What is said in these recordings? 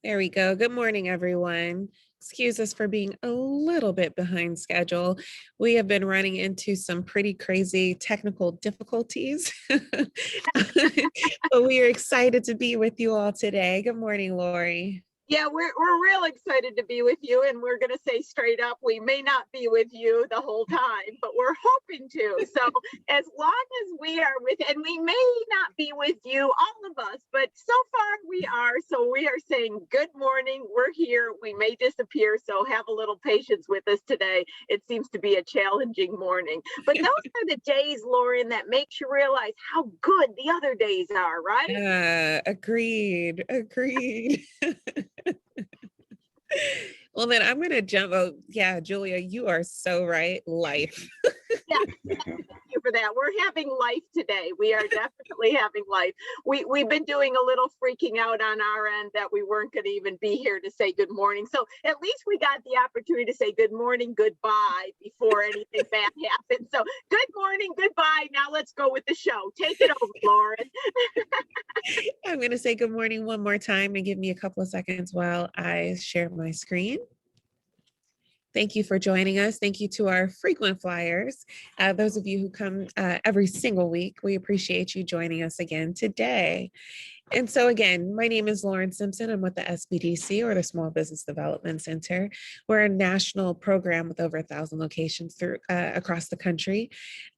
There we go. Good morning, everyone. Excuse us for being a little bit behind schedule. We have been running into some pretty crazy technical difficulties, but we are excited to be with you all today. Good morning, Lori. Yeah, we're real excited to be with you, and we're going to say straight up, we may not be with you the whole time, but we're hoping to. So as long as we are with, and we may not be with you, all of us, but so far we are. So we are saying good morning. We're here. We may disappear, so have a little patience with us today. It seems to be a challenging morning, but those are the days, Lauren, that makes you realize how good the other days are, right? Agreed. Well, then I'm going to jump. Oh, yeah, Julia, you are so right. Life. Yeah, thank you for that. We're having life today. We are definitely having life. We've been doing a little freaking out on our end that we weren't going to even be here to say good morning. So at least we got the opportunity to say good morning, goodbye before anything bad happened. So good morning, goodbye. Now let's go with the show. Take it over, Lauren. I'm going to say good morning one more time and give me a couple of seconds while I share my screen. Thank you for joining us. Thank you to our frequent flyers. Those of you who come every single week, we appreciate you joining us again today. And so again, my name is Lauren Simpson. I'm with the SBDC, or the Small Business Development Center. We're a national program with over 1,000 locations across the country.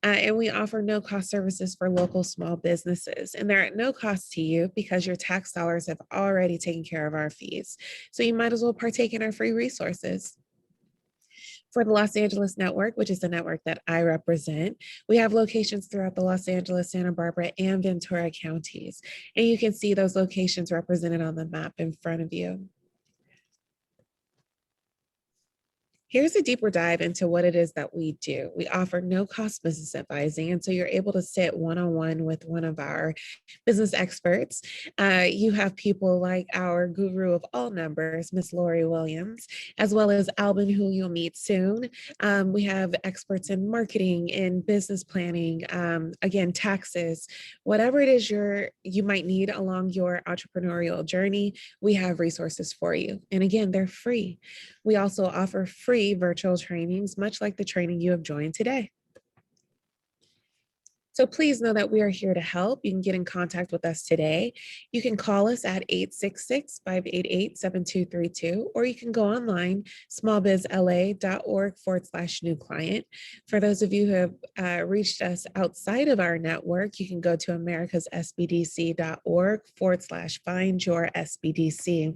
And we offer no-cost services for local small businesses. And they're at no cost to you because your tax dollars have already taken care of our fees. So you might as well partake in our free resources. For the Los Angeles network, which is the network that I represent, we have locations throughout the Los Angeles, Santa Barbara, and Ventura counties. And you can see those locations represented on the map in front of you. Here's a deeper dive into what it is that we do. We offer no-cost business advising, and so you're able to sit one-on-one with one of our business experts. You have people like our guru of all numbers, Miss Lori Williams, as well as Albin, who you'll meet soon. We have experts in marketing, in business planning, again, taxes, whatever it is you might need along your entrepreneurial journey, we have resources for you. And again, they're free. We also offer free virtual trainings, much like the training you have joined today. So please know that we are here to help. You can get in contact with us today. You can call us at 866-588-7232, or you can go online, smallbizla.org/new client. For those of you who have reached us outside of our network, you can go to americassbdc.org/find your SBDC.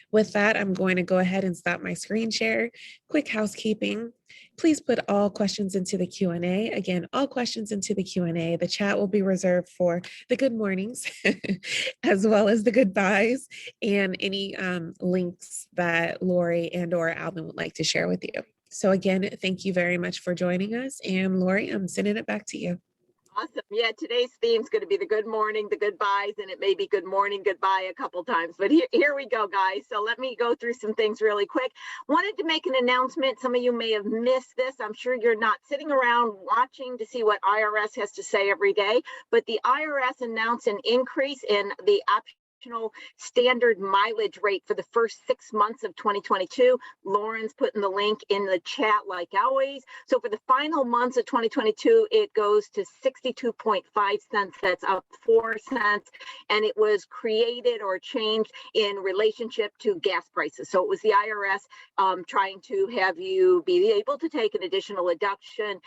With that, I'm going to go ahead and stop my screen share. Quick housekeeping. Please put all questions into the Q&A. Again, all questions into the Q&A. The chat will be reserved for the good mornings, as well as the goodbyes, and any links that Lori and or Albin would like to share with you. So again, thank you very much for joining us. And Lori, I'm sending it back to you. Awesome. Yeah, today's theme is going to be the good morning, the goodbyes, and it may be good morning, goodbye a couple times. But here we go, guys. So let me go through some things really quick. Wanted to make an announcement. Some of you may have missed this. I'm sure you're not sitting around watching to see what IRS has to say every day, but the IRS announced an increase in the standard mileage rate for the first 6 months of 2022. Lauren's putting the link in the chat like always. So for the final months of 2022, it goes to 62.5 cents. That's up 4 cents. And it was created or changed in relationship to gas prices. So it was the IRS trying to have you be able to take an additional deduction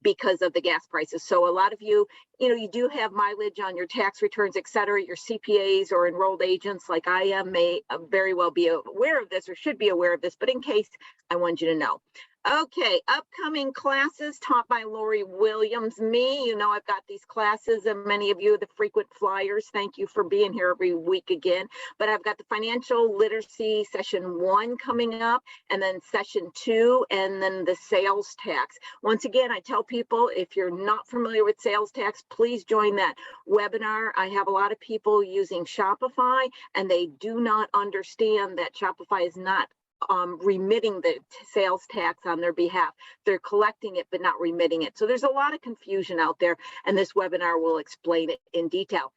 because of the gas prices. So a lot of you, you do have mileage on your tax returns, et cetera. Your CPAs or enrolled agents like I am may very well be aware of this or should be aware of this, but in case, I want you to know. Okay, upcoming classes taught by Lori Williams. I've got these classes, and many of you, the frequent flyers, thank you for being here every week again. But I've got the financial literacy session 1 coming up, and then session 2, and then the sales tax. Once again, I tell people, if you're not familiar with sales tax, please join that webinar. I have a lot of people using Shopify, and they do not understand that Shopify is not remitting the sales tax on their behalf. They're collecting it, but not remitting it. So there's a lot of confusion out there, and this webinar will explain it in detail.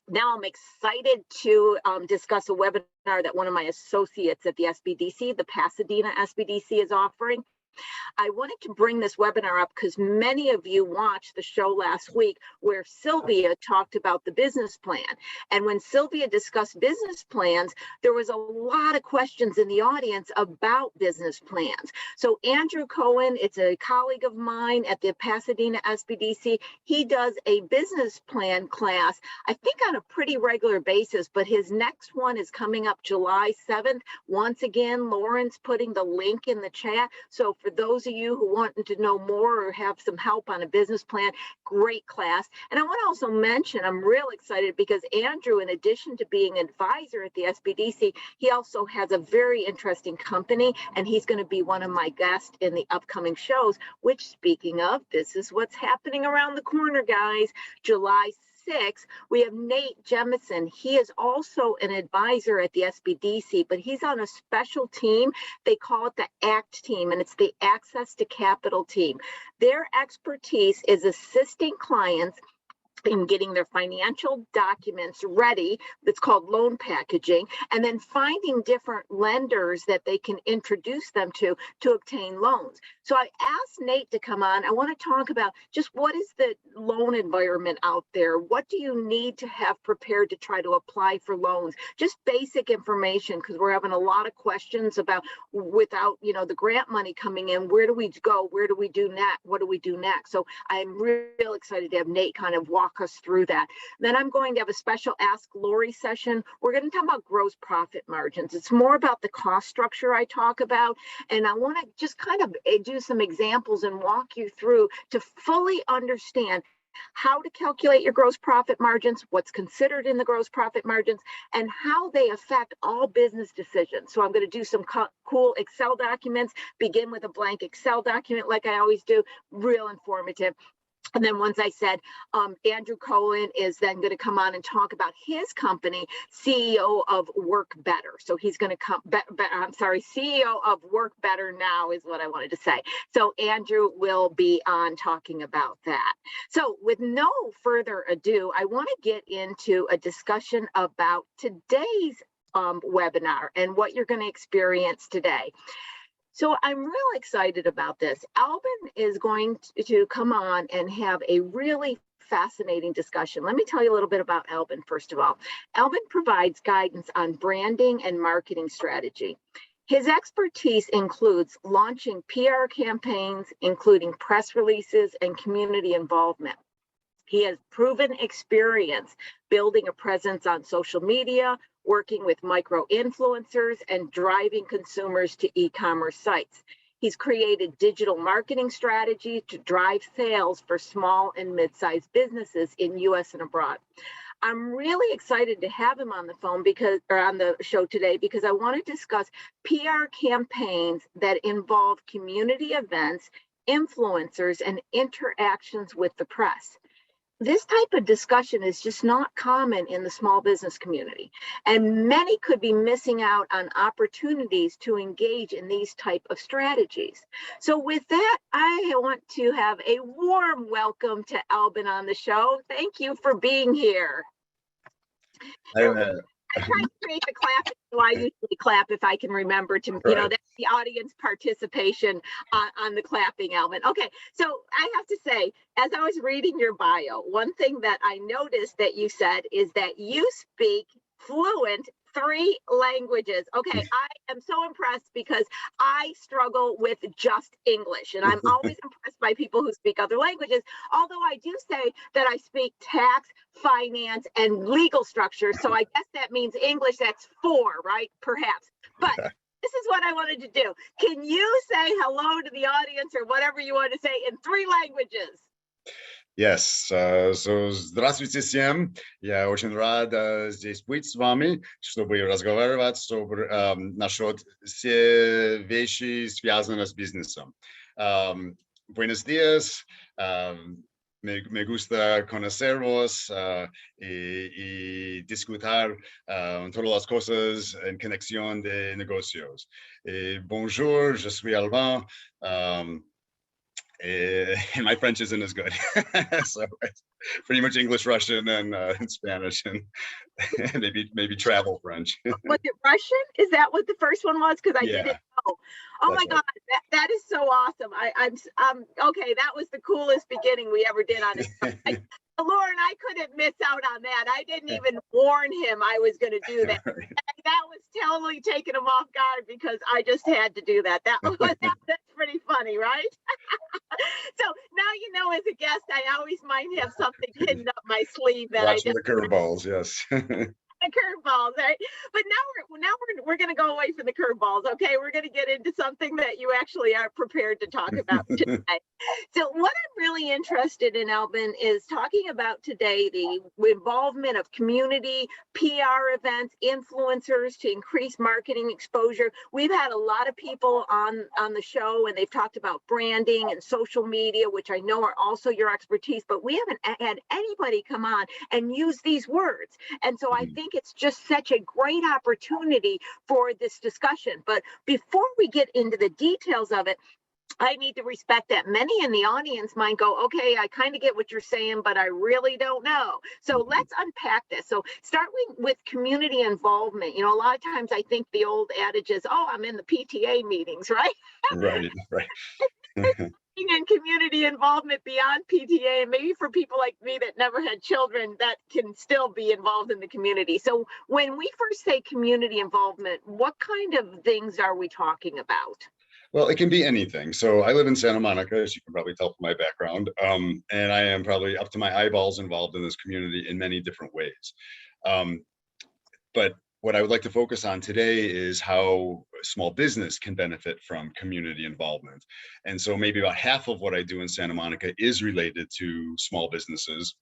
Now I'm excited to discuss a webinar that one of my associates at the SBDC, the Pasadena SBDC, is offering. I wanted to bring this webinar up because many of you watched the show last week where Sylvia talked about the business plan. And when Sylvia discussed business plans, there was a lot of questions in the audience about business plans. So Andrew Cohen, it's a colleague of mine at the Pasadena SBDC. He does a business plan class, I think on a pretty regular basis, but his next one is coming up July 7th. Once again, Lauren's putting the link in the chat. So for those of you who want to know more or have some help on a business plan, great class. And I want to also mention, I'm real excited because Andrew, in addition to being advisor at the SBDC, he also has a very interesting company, and he's going to be one of my guests in the upcoming shows, which, speaking of, this is what's happening around the corner, guys. July 6th, we have Nate Jemison. He is also an advisor at the SBDC, but he's on a special team. They call it the ACT team, and it's the Access to Capital team. Their expertise is assisting clients in getting their financial documents ready. That's called loan packaging, and then finding different lenders that they can introduce them to obtain loans. So I asked Nate to come on. I want to talk about just what is the loan environment out there? What do you need to have prepared to try to apply for loans? Just basic information, because we're having a lot of questions about, without the grant money coming in, where do we go? Where do we do next? What do we do next? So I'm real excited to have Nate kind of walk us through that. Then I'm going to have a special Ask Lori session. We're going to talk about gross profit margins. It's more about the cost structure I talk about, and I want to just kind of do some examples and walk you through to fully understand how to calculate your gross profit margins, what's considered in the gross profit margins, and how they affect all business decisions. So I'm going to do some cool Excel documents, begin with a blank Excel document like I always do, real informative. And then once I said, Andrew Cohen is then going to come on and talk about his company, CEO of Work Better. So he's going to come, CEO of Work Better Now is what I wanted to say. So Andrew will be on talking about that. So with no further ado, I want to get into a discussion about today's webinar and what you're going to experience today. So I'm real excited about this. Albin is going to come on and have a really fascinating discussion. Let me tell you a little bit about Albin, first of all. Albin provides guidance on branding and marketing strategy. His expertise includes launching PR campaigns, including press releases and community involvement. He has proven experience building a presence on social media, working with micro-influencers, and driving consumers to e-commerce sites. He's created digital marketing strategy to drive sales for small and mid-sized businesses in US and abroad. I'm really excited to have him on the phone on the show today because I want to discuss PR campaigns that involve community events, influencers, and interactions with the press. This type of discussion is just not common in the small business community, and many could be missing out on opportunities to engage in these type of strategies. So with that, I want to have a warm welcome to Albin on the show. Thank you for being here. I try to create the clap. So I usually clap if I can remember to, that's the audience participation on the clapping, Albin. Okay, so I have to say, as I was reading your bio, one thing that I noticed that you said is that you speak fluent 3 languages. Okay, I am so impressed because I struggle with just English, and I'm always impressed by people who speak other languages, although I do say that I speak tax, finance, and legal structure, so I guess that means English, that's 4, right? Perhaps. But this is what I wanted to do. Can you say hello to the audience or whatever you want to say in 3 languages? Yes, so здравствуйте всем. Я очень рад здесь быть с вами, чтобы разговаривать sobre насчет все вещи, связанные с бизнесом. Buenos días. Me gusta conocervos y discutir todas las cosas en conexión de negocios. Bonjour, je suis Albin. And my French isn't as good. So it's pretty much English, Russian, and Spanish, and maybe travel French. Was it Russian? Is that what the first one was? Because I Yeah, didn't know. Oh my that's right. God, that is so awesome. I'm okay. That was the coolest beginning we ever did on it. Lauren, I couldn't miss out on that. I didn't even warn him I was going to do that. That was totally taking him off guard because I just had to do that. That's pretty funny, right? So now you know, as a guest, I always might have something hidden up my sleeve that Watch for the curveballs. Yes. the curveballs, right? But we're going to go away from the curveballs. Okay, we're going to get into something that you actually are prepared to talk about today. So what I'm really interested in, Albin, is talking about today the involvement of community, PR events, influencers to increase marketing exposure. We've had a lot of people on the show, and they've talked about branding and social media, which I know are also your expertise, but we haven't had anybody come on and use these words. And so I think it's just such a great opportunity for this discussion. But before we get into the details of it, I need to respect that many in the audience might go, okay, I kind of get what you're saying, but I really don't know. So let's unpack this. So start with community involvement. You know, a lot of times I think the old adage is, oh, I'm in the PTA meetings, right? Right. And community involvement beyond PTA, and maybe for people like me that never had children that can still be involved in the community. So when we first say community involvement, what kind of things are we talking about? Well, it can be anything. So I live in Santa Monica, as you can probably tell from my background, and I am probably up to my eyeballs involved in this community in many different ways. But what I would like to focus on today is how small business can benefit from community involvement. And so maybe about half of what I do in Santa Monica is related to small businesses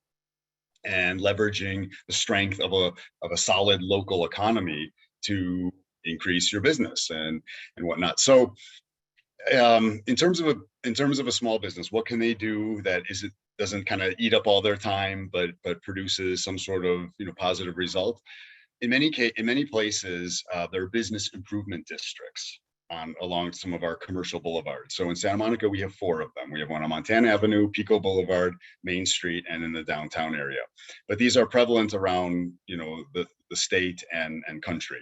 and leveraging the strength of a solid local economy to increase your business and whatnot. So in terms of a small business, what can they do that doesn't kind of eat up all their time, but produces some sort of positive result? In many places, there are business improvement districts along some of our commercial boulevards. So in Santa Monica, we have 4 of them. We have one on Montana Avenue, Pico Boulevard, Main Street, and in the downtown area. But these are prevalent around the state and country.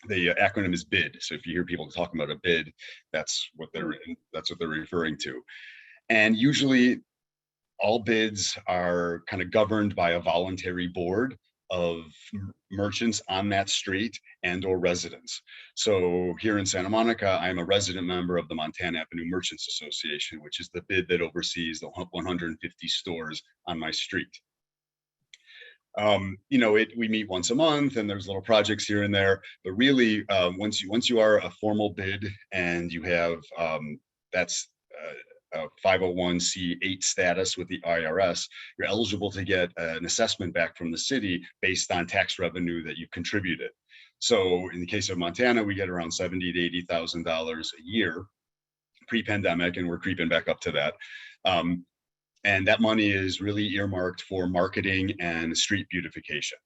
The acronym is BID. So if you hear people talking about a bid, that's what they're referring to. And usually all bids are kind of governed by a voluntary board of merchants on that street and or residents. So here in Santa Monica, I'm a resident member of the Montana Avenue Merchants Association, which is the bid that oversees the 150 stores on my street. We meet once a month and there's little projects here and there, but really once you are a formal bid and you have that's a 501c8 status with the IRS, you're eligible to get an assessment back from the city based on tax revenue that you contributed. So in the case of Montana, we get around $70,000 to $80,000 a year pre-pandemic, and we're creeping back up to that. And that money is really earmarked for marketing and street beautification.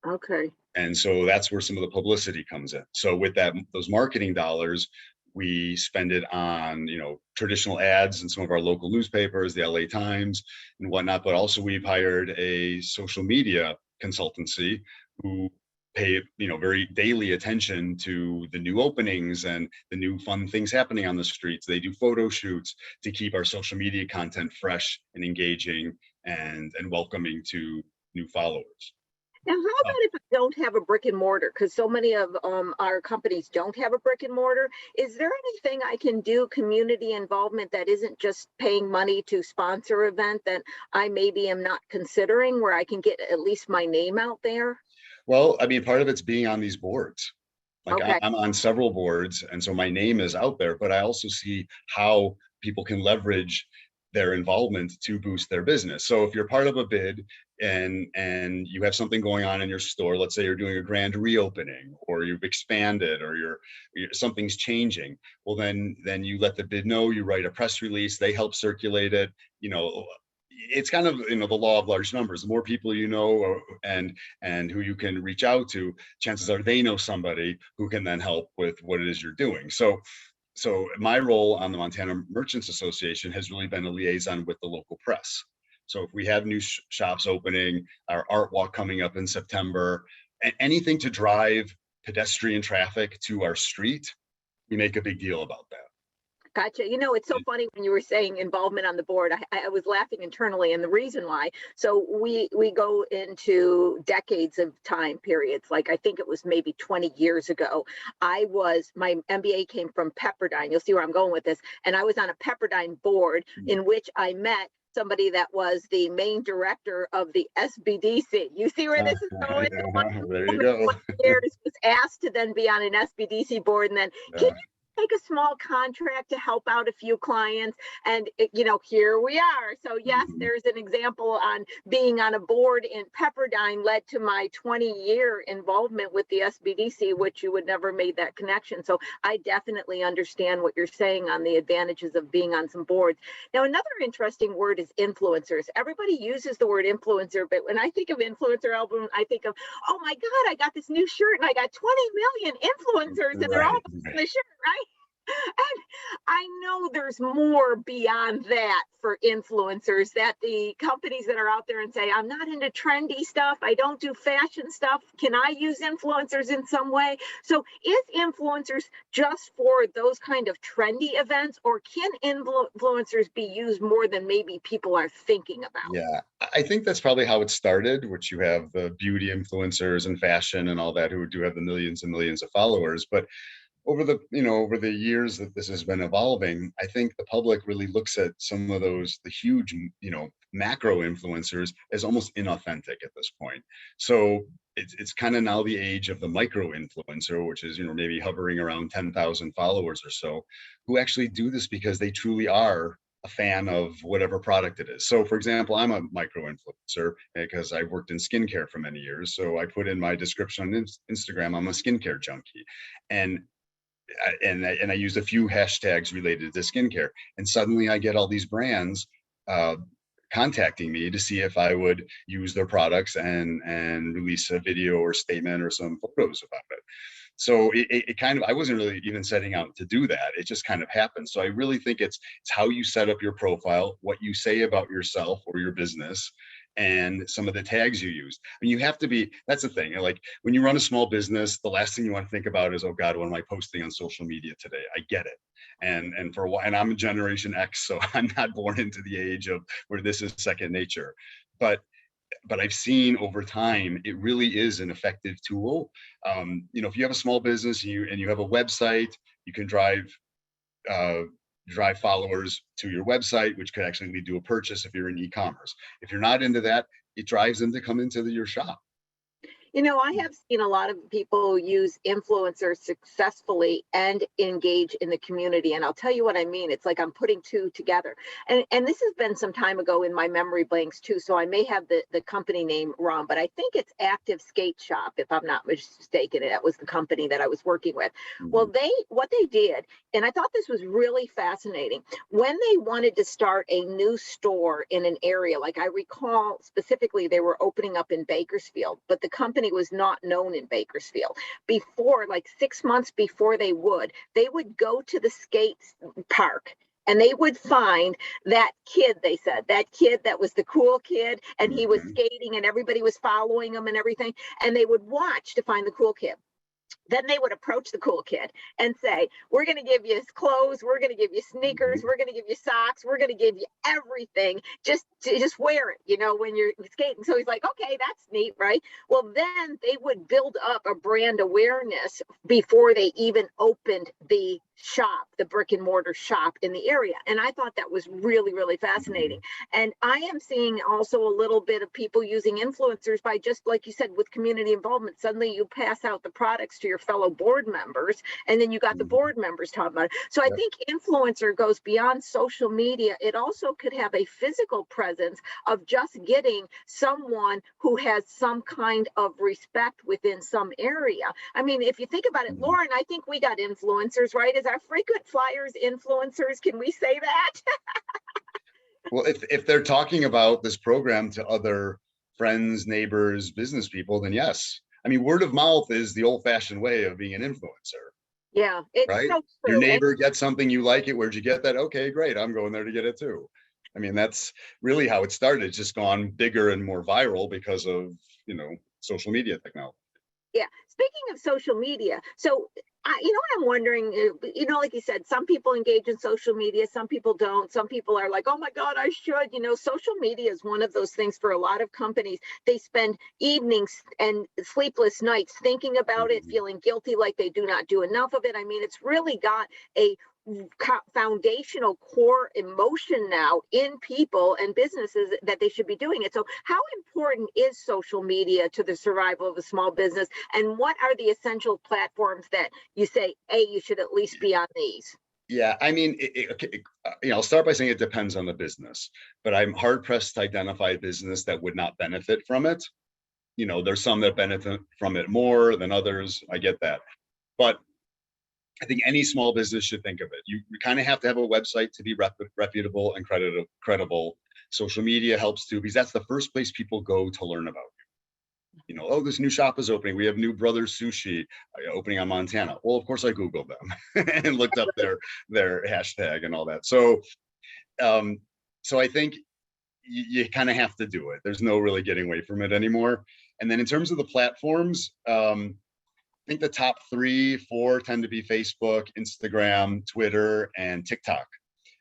Okay. And so that's where some of the publicity comes in. So with those marketing dollars, we spend it on, traditional ads in some of our local newspapers, the LA Times and whatnot. But also we've hired a social media consultancy who pay, very daily attention to the new openings and the new fun things happening on the streets. They do photo shoots to keep our social media content fresh and engaging and welcoming to new followers. Now, how about if I don't have a brick and mortar? Because so many of our companies don't have a brick and mortar. Is there anything I can do, community involvement, that isn't just paying money to sponsor an event that I maybe am not considering, where I can get at least my name out there? Well, I mean, part of it's being on these boards. Like Okay. I'm on several boards, and so my name is out there, but I also see how people can leverage their involvement to boost their business. So if you're part of a bid and you have something going on in your store, let's say you're doing a grand reopening or you've expanded or something's changing, well then you let the bid know, you write a press release, they help circulate it. It's kind of the law of large numbers. The more people and who you can reach out to, chances are they know somebody who can then help with what it is you're doing. So So my role on the Montana Merchants Association has really been a liaison with the local press. So if we have new shops opening, our art walk coming up in September, anything to drive pedestrian traffic to our street, we make a big deal about that. Gotcha. You know, it's so funny when you were saying involvement on the board. I was laughing internally, and the reason why. So we go into decades of time periods. Like I think it was maybe 20 years ago. My MBA came from Pepperdine. You'll see where I'm going with this. And I was on a Pepperdine board in which I met somebody that was the main director of the SBDC. You see where this is going? There you go. Years was asked to then be on an SBDC board, and then can you take a small contract to help out a few clients? And here we are. So yes, there's an example on being on a board in Pepperdine led to my 20-year involvement with the SBDC, which you would never made that connection. So I definitely understand what you're saying on the advantages of being on some boards. Now, another interesting word is influencers. Everybody uses the word influencer, but when I think of influencer, Albin, I think of, oh my God, I got this new shirt and I got 20 million influencers and they're all in the shirt, right? And I know there's more beyond that for influencers, that the companies that are out there and say, I'm not into trendy stuff, I don't do fashion stuff, can I use influencers in some way? So is influencers just for those kind of trendy events, or can influencers be used more than maybe people are thinking about? Yeah, I think that's probably how it started, which you have the beauty influencers and fashion and all that who do have the millions and millions of followers. But over the years that this has been evolving, I think the public really looks at some of the huge, macro influencers as almost inauthentic at this point. So it's kind of now the age of the micro influencer, which is, maybe hovering around 10,000 followers or so, who actually do this because they truly are a fan of whatever product it is. So for example, I'm a micro influencer because I worked in skincare for many years. So I put in my description on Instagram, I'm a skincare junkie. And I used a few hashtags related to skincare, and suddenly I get all these brands contacting me to see if I would use their products and release a video or statement or some photos about it. So it kind of, I wasn't really even setting out to do that. It just kind of happened. So I really think it's how you set up your profile, what you say about yourself or your business, and some of the tags you use. I mean, you have to be, that's the thing. Like when you run a small business, the last thing you want to think about is, oh God, what am I posting on social media today? I get it. And for a while, and I'm a Generation X, so I'm not born into the age of where this is second nature. But I've seen over time, it really is an effective tool. If you have a small business and you have a website, you can drive followers to your website, which could actually lead to a purchase if you're in e-commerce. If you're not into that, it drives them to come into your shop. I have seen a lot of people use influencers successfully and engage in the community. And I'll tell you what I mean. It's like I'm putting two together. And this has been some time ago in my memory blanks too. So I may have the company name wrong, but I think it's Active Skate Shop, if I'm not mistaken. That was the company that I was working with. Mm-hmm. Well, what they did, and I thought this was really fascinating, when they wanted to start a new store in an area, like I recall specifically, they were opening up in Bakersfield, but the company was not known in Bakersfield. Before, like 6 months before they would go to the skate park and they would find that kid, they said, that kid that was the cool kid, and he was skating and everybody was following him and everything, and they would watch to find the cool kid. Then they would approach the cool kid and say, we're going to give you clothes, we're going to give you sneakers, we're going to give you socks, we're going to give you everything, just wear it, when you're skating. So he's like, okay, that's neat, right? Well, then they would build up a brand awareness before they even opened the shop, the brick and mortar shop in the area. And I thought that was really, really fascinating. And I am seeing also a little bit of people using influencers by, just like you said, with community involvement. Suddenly you pass out the products to your fellow board members, and then you got the board members talking about it. So I think influencer goes beyond social media. It also could have a physical presence of just getting someone who has some kind of respect within some area. I mean, if you think about it, Lauren, I think we got influencers, right? Is our frequent flyers influencers? Can we say that? Well, if they're talking about this program to other friends, neighbors, business people, then yes. I mean, word of mouth is the old-fashioned way of being an influencer. Yeah, it's right? so Your true. And neighbor gets something, you like it. Where'd you get that? Okay, great. I'm going there to get it too. I mean, that's really how it started. It's just gone bigger and more viral because of, social media technology. yeah, speaking of social media, so what I'm wondering, like you said, some people engage in social media, some people don't. Some people are like, oh my God, I should. Social media is one of those things for a lot of companies. They spend evenings and sleepless nights thinking about it, Mhm. feeling guilty like they do not do enough of it. I mean, it's really got a foundational core emotion now in people and businesses that they should be doing it. So how important is social media to the survival of a small business, and what are the essential platforms that you say, hey, you should at least be on these? Yeah, I mean, I'll start by saying it depends on the business, but I'm hard pressed to identify a business that would not benefit from it. There's some that benefit from it more than others. I get that. But I think any small business should think of it. You kind of have to have a website to be reputable and credible. Social media helps too, because that's the first place people go to learn about you. Oh, this new shop is opening. We have New Brothers Sushi opening on Montana. Well, of course I Googled them and looked up their hashtag and all that. Um, so I think you kind of have to do it. There's no really getting away from it anymore. And then in terms of the platforms, I think the top 3, 4 tend to be Facebook, Instagram, Twitter, and TikTok.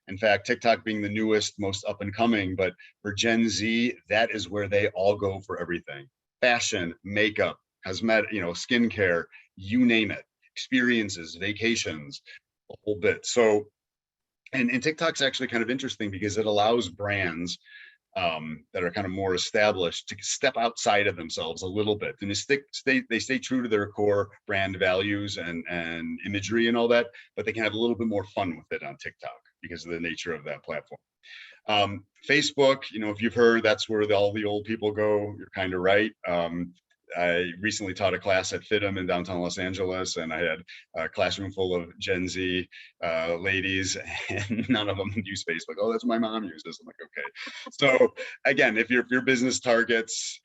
In fact, TikTok being the newest, most up and coming, but for Gen Z, that is where they all go for everything. Fashion, makeup, cosmetic, skincare, you name it, experiences, vacations, a whole bit. So, and TikTok's actually kind of interesting because it allows brands that are kind of more established to step outside of themselves a little bit, and they stay true to their core brand values and imagery and all that, but they can have a little bit more fun with it on TikTok because of the nature of that platform. Facebook, if you've heard, that's where all the old people go. You're kind of right. I recently taught a class at FITM in downtown Los Angeles, and I had a classroom full of Gen Z ladies, and none of them use Facebook. Oh, that's what my mom uses. I'm like, okay. So again, if your business targets,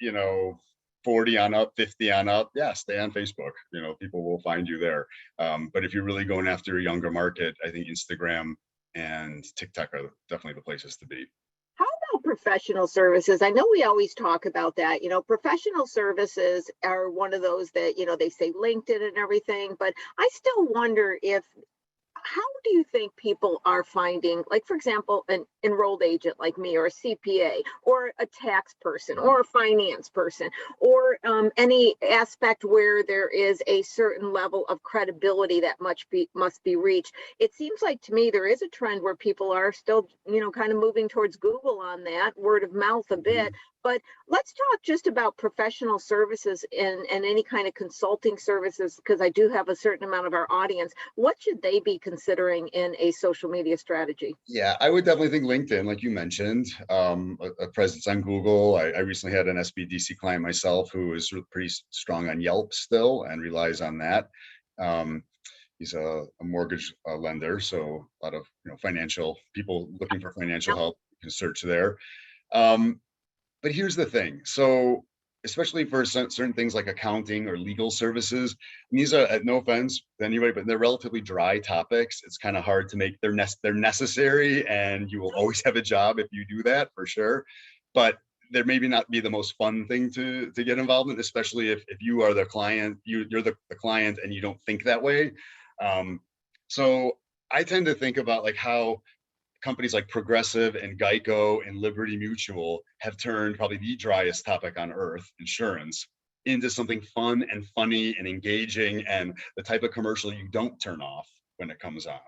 40 on up, 50 on up, yeah, stay on Facebook. People will find you there. But if you're really going after a younger market, I think Instagram and TikTok are definitely the places to be. How about professional services? I know we always talk about that. Professional services are one of those that, they say LinkedIn and everything, but I still wonder if how do you think people are finding, like, for example, an enrolled agent like me, or a CPA, or a tax person, or a finance person, or any aspect where there is a certain level of credibility that must be reached? It seems like to me there is a trend where people are still, kind of moving towards Google on that, word of mouth a bit. But let's talk just about professional services and any kind of consulting services, because I do have a certain amount of our audience. What should they be considering in a social media strategy? Yeah, I would definitely think LinkedIn, like you mentioned, a presence on Google. I recently had an SBDC client myself who is pretty strong on Yelp still and relies on that. He's a mortgage lender, so a lot of financial people looking for financial help can search there. But here's the thing. So especially for certain things like accounting or legal services, and these are, no offense to anybody, but they're relatively dry topics. It's kind of hard to make, they're necessary, and you will always have a job if you do that, for sure. But there maybe not be the most fun thing to get involved in, especially if you are the client, you're the client and you don't think that way. So I tend to think about like how companies like Progressive and Geico and Liberty Mutual have turned probably the driest topic on earth, insurance, into something fun and funny and engaging, and the type of commercial you don't turn off when it comes on.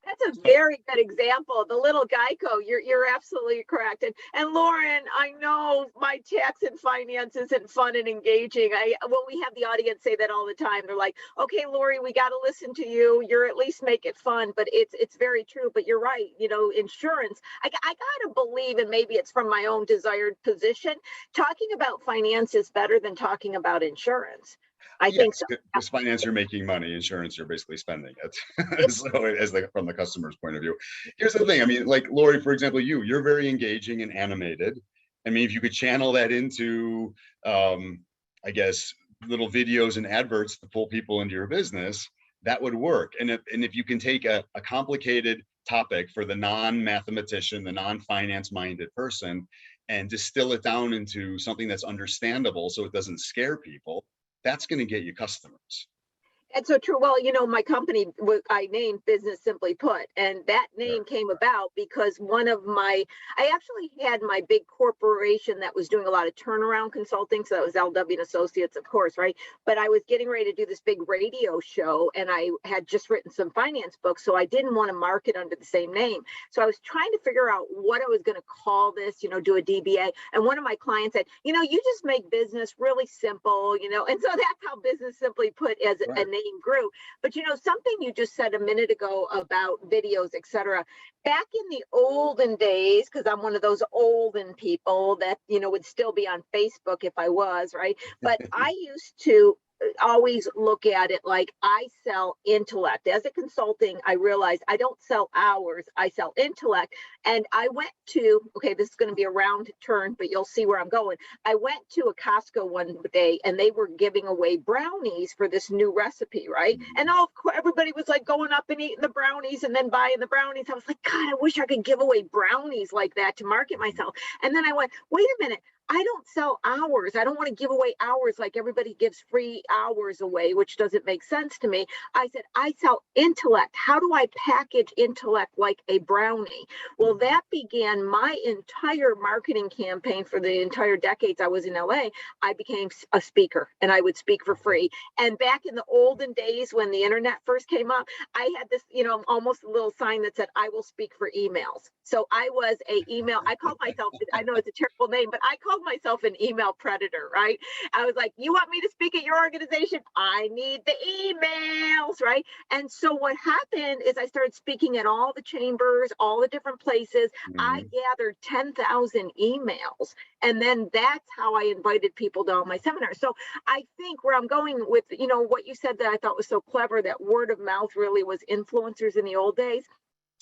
That's a So very good example. The little Geico, you're absolutely correct. And Lauren, I know my tax and finance isn't fun and engaging. We have the audience say that all the time. They're like, okay, Lori, we got to listen to you. You're at least make it fun, but it's very true. But you're right. Insurance. I gotta believe, and maybe it's from my own desired position. Talking about finance is better than talking about insurance. I think yes, so. because finance you're making money, insurance you're basically spending it. So from the customer's point of view. Here's the thing. I mean, like Lori, for example, you're very engaging and animated. I mean, if you could channel that into I guess little videos and adverts to pull people into your business, that would work. And if you can take a complicated topic for the non-mathematician, the non-finance minded person, and distill it down into something that's understandable so it doesn't scare people, that's going to get you customers. And so true. Well, my company, I named Business Simply Put, and that name came about because I actually had my big corporation that was doing a lot of turnaround consulting. So that was LW and Associates, of course, right? But I was getting ready to do this big radio show, and I had just written some finance books. So I didn't want to market under the same name. So I was trying to figure out what I was going to call this, do a DBA. And one of my clients said, you just make business really simple, and so that's how Business Simply Put as a name grew. But something you just said a minute ago about videos, etc. Back in the olden days, because I'm one of those olden people that would still be on Facebook if I was, right? But I used to always look at it like I sell intellect. As a consulting, I realized I don't sell hours, I sell intellect. And I went to, okay, this is going to be a round turn, but you'll see where I'm going. I went to a Costco one day and they were giving away brownies for this new recipe, right? And everybody was like going up and eating the brownies and then buying the brownies. I was like, God, I wish I could give away brownies like that to market myself. And then I went, wait a minute. I don't sell hours. I don't want to give away hours like everybody gives free hours away, which doesn't make sense to me. I said, I sell intellect. How do I package intellect like a brownie? Well, that began my entire marketing campaign for the entire decades I was in LA. I became a speaker and I would speak for free. And back in the olden days when the internet first came up, I had this, almost a little sign that said, I will speak for emails. So I was I called myself, I know it's a terrible name, but I called myself an email predator, right? I was like, you want me to speak at your organization? I need the emails, right? And so what happened is I started speaking at all the chambers, all the different places. I gathered 10,000 emails. And then that's how I invited people to all my seminars. So I think where I'm going with, what you said that I thought was so clever, that word of mouth really was influencers in the old days.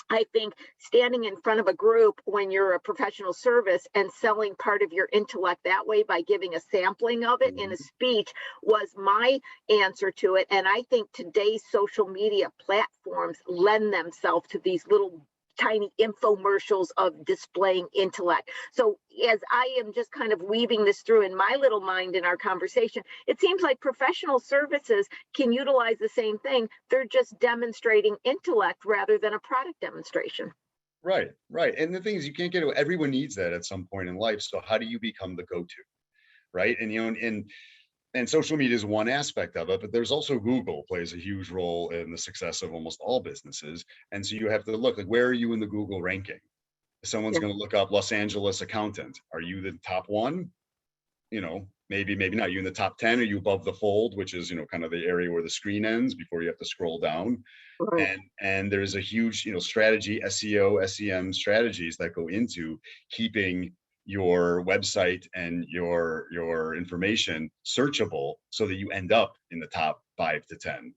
I think standing in front of a group when you're a professional service and selling part of your intellect that way by giving a sampling of it in a speech was my answer to it. And I think today's social media platforms lend themselves to these little tiny infomercials of displaying intellect. So as I am just kind of weaving this through in my little mind in our conversation, it seems like professional services can utilize the same thing. They're just demonstrating intellect rather than a product demonstration. Right. And the thing is, you can't get it. Everyone needs that at some point in life. So how do you become the go-to? Right. And social media is one aspect of it, but there's also Google plays a huge role in the success of almost all businesses. And so you have to look like, where are you in the Google ranking? Someone's going to look up Los Angeles accountant. Are you the top one? Maybe not. Are you in the top 10? Are you above the fold, which is, kind of the area where the screen ends before you have to scroll down? Right. And there's a huge, strategy, SEO, SEM strategies that go into keeping your website and your information searchable so that you end up in the top 5 to 10.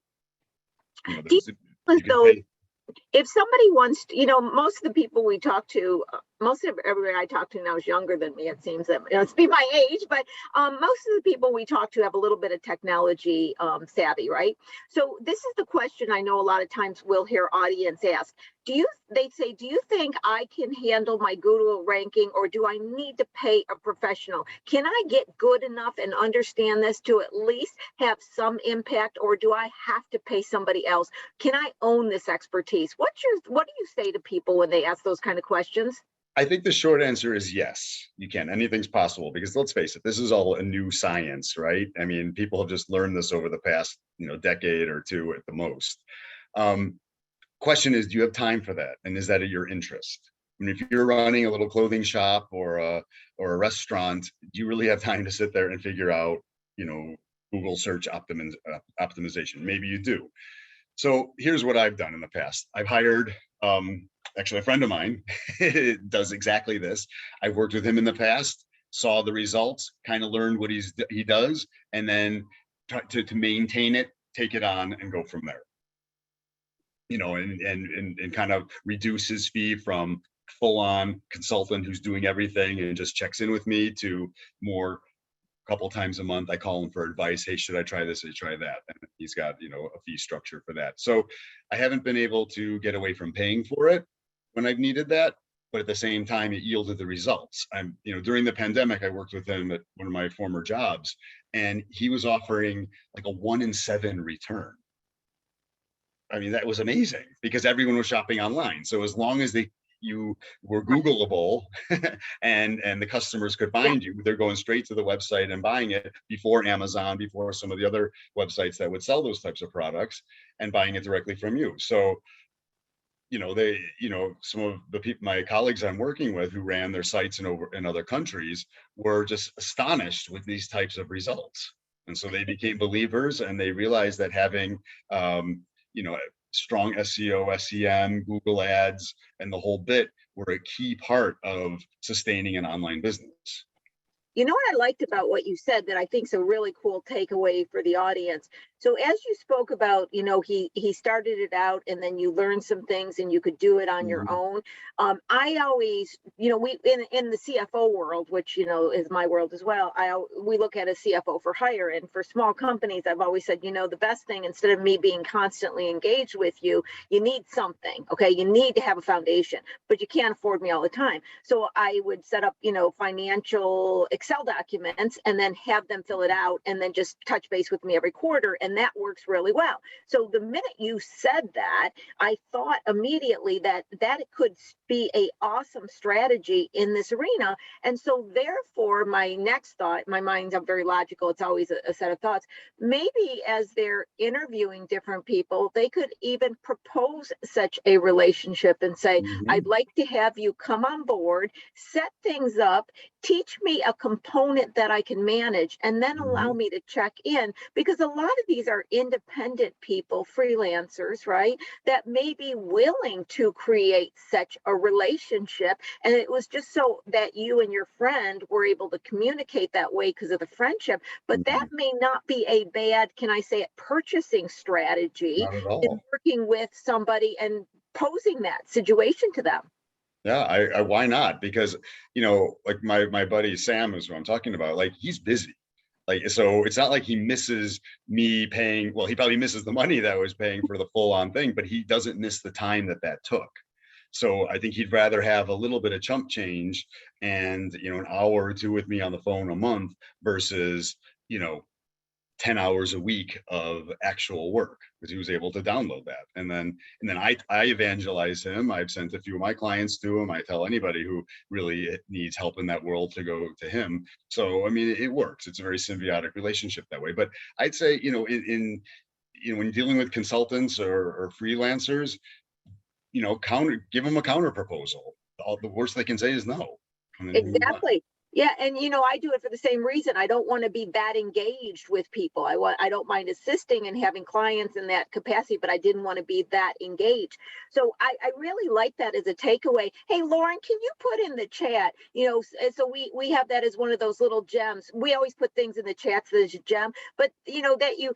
If somebody wants to, most of the people we talk to, most of everybody I talk to now is younger than me. It seems that it's be my age, but most of the people we talk to have a little bit of technology savvy, right? So this is the question I know a lot of times we'll hear audience ask. They say, do you think I can handle my Google ranking, or do I need to pay a professional? Can I get good enough and understand this to at least have some impact, or do I have to pay somebody else? Can I own this expertise? What do you say to people when they ask those kind of questions? I think the short answer is yes, you can. Anything's possible, because let's face it, this is all a new science, right? I mean, people have just learned this over the past, decade or two at the most. Question is, do you have time for that? And is that at your interest? I mean, if you're running a little clothing shop or a restaurant, do you really have time to sit there and figure out, Google search optimization? Maybe you do. So here's what I've done in the past. I've hired, actually a friend of mine does exactly this. I've worked with him in the past, saw the results, kind of learned what he does, and then to maintain it, take it on and go from there. And kind of reduce his fee from full-on consultant who's doing everything and just checks in with me to more couple times a month, I call him for advice. Hey, should I try this? Should I try that? And he's got, a fee structure for that. So I haven't been able to get away from paying for it when I've needed that. But at the same time, it yielded the results. During the pandemic, I worked with him at one of my former jobs, and he was offering like a 1 in 7 return. I mean, that was amazing because everyone was shopping online. So as long as you were Googleable and the customers could find you, they're going straight to the website and buying it before Amazon, before some of the other websites that would sell those types of products, and buying it directly from you. So, some of the people, my colleagues I'm working with who ran their sites in other countries, were just astonished with these types of results. And so they became believers, and they realized that having, strong SEO, SEM, Google ads, and the whole bit were a key part of sustaining an online business. You know what I liked about what you said that I think is a really cool takeaway for the audience. So as you spoke about, he started it out and then you learned some things and you could do it on your own. I always, we in the CFO world, which, is my world as well, we look at a CFO for hire. And for small companies, I've always said, the best thing, instead of me being constantly engaged with you, you need something. Okay. You need to have a foundation, but you can't afford me all the time. So I would set up, financial Excel documents and then have them fill it out and then just touch base with me every quarter. And that works really well. So the minute you said that, I thought immediately that it could be a awesome strategy in this arena. And so therefore, my next thought, my mind's I'm very logical. It's always a set of thoughts. Maybe as they're interviewing different people, they could even propose such a relationship and say, I'd like to have you come on board, set things up, teach me a component that I can manage, and then allow me to check in, because a lot of these are independent people, freelancers, right, that may be willing to create such a relationship. And it was just so that you and your friend were able to communicate that way because of the friendship. But that may not be a bad, can I say it, purchasing strategy. Not at all. In working with somebody and posing that situation to them. Yeah, I why not? Because, like my buddy Sam is who I'm talking about, like he's busy. Like, so it's not like he misses me paying. Well, he probably misses the money that I was paying for the full on thing, but he doesn't miss the time that took. So I think he'd rather have a little bit of chump change and, an hour or two with me on the phone a month versus, 10 hours a week of actual work, because he was able to download that. And then I evangelize him. I've sent a few of my clients to him. I tell anybody who really needs help in that world to go to him. So, I mean, it works. It's a very symbiotic relationship that way. But I'd say, when dealing with consultants or freelancers, give them a counter proposal. The worst they can say is no. Exactly. Yeah, and I do it for the same reason. I don't want to be that engaged with people. I don't mind assisting and having clients in that capacity, but I didn't want to be that engaged. So I really like that as a takeaway. Hey, Lauren, can you put in the chat? So we have that as one of those little gems. We always put things in the chats as a gem, but that you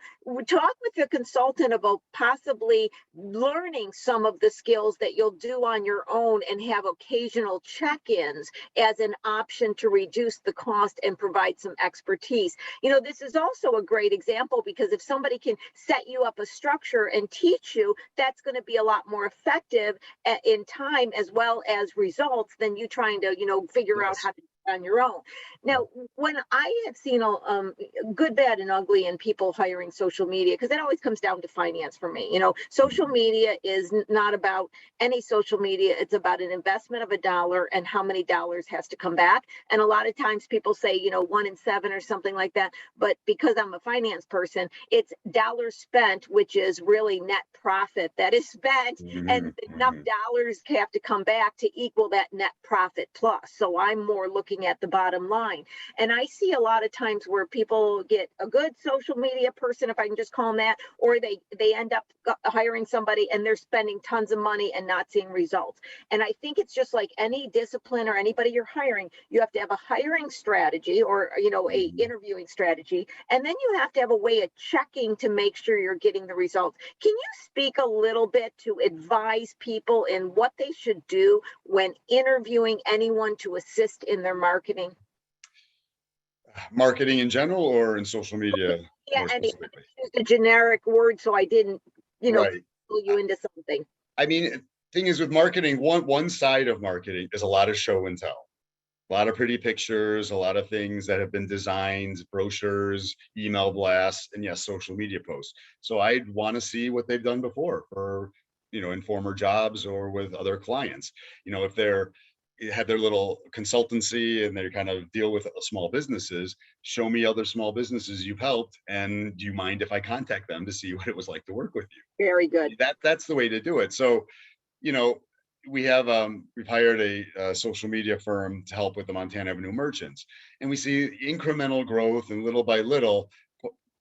talk with your consultant about possibly learning some of the skills that you'll do on your own and have occasional check-ins as an option to reduce the cost and provide some expertise. This is also a great example, because if somebody can set you up a structure and teach you, that's going to be a lot more effective in time as well as results than you trying to, figure out how to on your own. Now, when I have seen good, bad, and ugly in people hiring social media, because it always comes down to finance for me. Social media is not about any social media. It's about an investment of $1 and how many dollars has to come back. And a lot of times people say, 1 in 7 or something like that. But because I'm a finance person, it's dollars spent, which is really net profit that is spent, and enough dollars have to come back to equal that net profit plus. So I'm more looking at the bottom line. And I see a lot of times where people get a good social media person, if I can just call them that, or they end up hiring somebody and they're spending tons of money and not seeing results. And I think it's just like any discipline or anybody you're hiring, you have to have a hiring strategy or, a interviewing strategy. And then you have to have a way of checking to make sure you're getting the results. Can you speak a little bit to advise people in what they should do when interviewing anyone to assist in their marketing? Marketing in general or in social media Yeah, more and it specifically? used a generic word, so I didn't, Right. pull you into something. I mean, thing is with marketing, one side of marketing is a lot of show and tell. A lot of pretty pictures, a lot of things that have been designed, brochures, email blasts, and yes, social media posts. So I'd want to see what they've done before for, in former jobs or with other clients. If they're have their little consultancy and they kind of deal with small businesses, show me other small businesses you've helped, and do you mind if I contact them to see what it was like to work with you? Very good. That's the way to do it. So, you know, we've hired a social media firm to help with the Montana Avenue merchants, and we see incremental growth and little by little,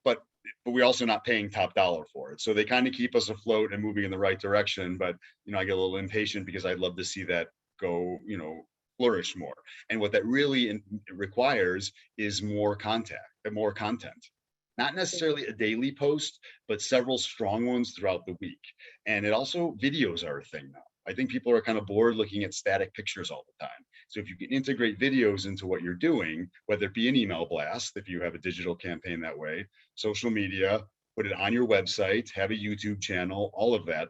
but we're also not paying top dollar for it. So they kind of keep us afloat and moving in the right direction. But I get a little impatient because I'd love to see that go, flourish more. And what that really requires is more content. Not necessarily a daily post, but several strong ones throughout the week. And it also, videos are a thing now. I think people are kind of bored looking at static pictures all the time. So if you can integrate videos into what you're doing, whether it be an email blast, if you have a digital campaign that way, social media, put it on your website, have a YouTube channel, all of that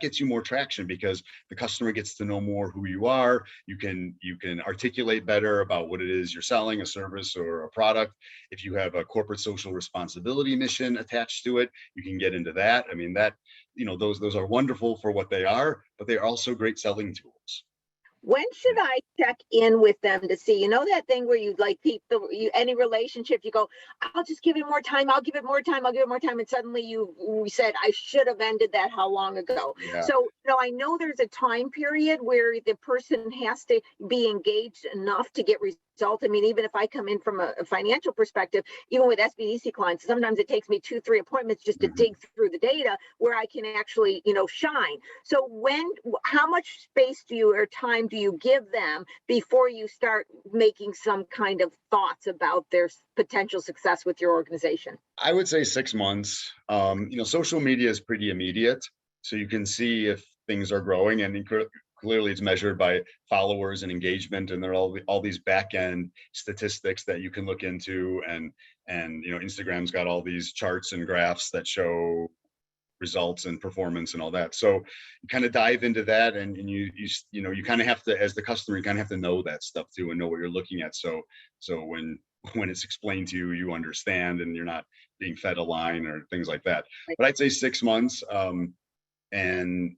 gets you more traction because the customer gets to know more who you are. You can articulate better about what it is you're selling, a service or a product. If you have a corporate social responsibility mission attached to it, you can get into that. I mean, those are wonderful for what they are, but they're also great selling tools. When should I check in with them to see, that thing where you like any relationship, you go, I'll just give it more time. I'll give it more time. I'll give it more time. And suddenly you said, I should have ended that how long ago? Yeah. So, I know there's a time period where the person has to be engaged enough to get results. I mean, even if I come in from a financial perspective, even with SBDC clients, sometimes it takes me 2-3 appointments just to dig through the data where I can actually, shine. So how much space or time do you give them before you start making some kind of thoughts about their potential success with your organization? I would say 6 months. Social media is pretty immediate, so you can see if things are growing, and clearly it's measured by followers and engagement, and there are all these back end statistics that you can look into, and Instagram's got all these charts and graphs that show results and performance and all that. So you kind of dive into that, and you kind of have to, as the customer, you kind of have to know that stuff too and know what you're looking at. So when it's explained to you, you understand, and you're not being fed a line or things like that. But I'd say 6 months, and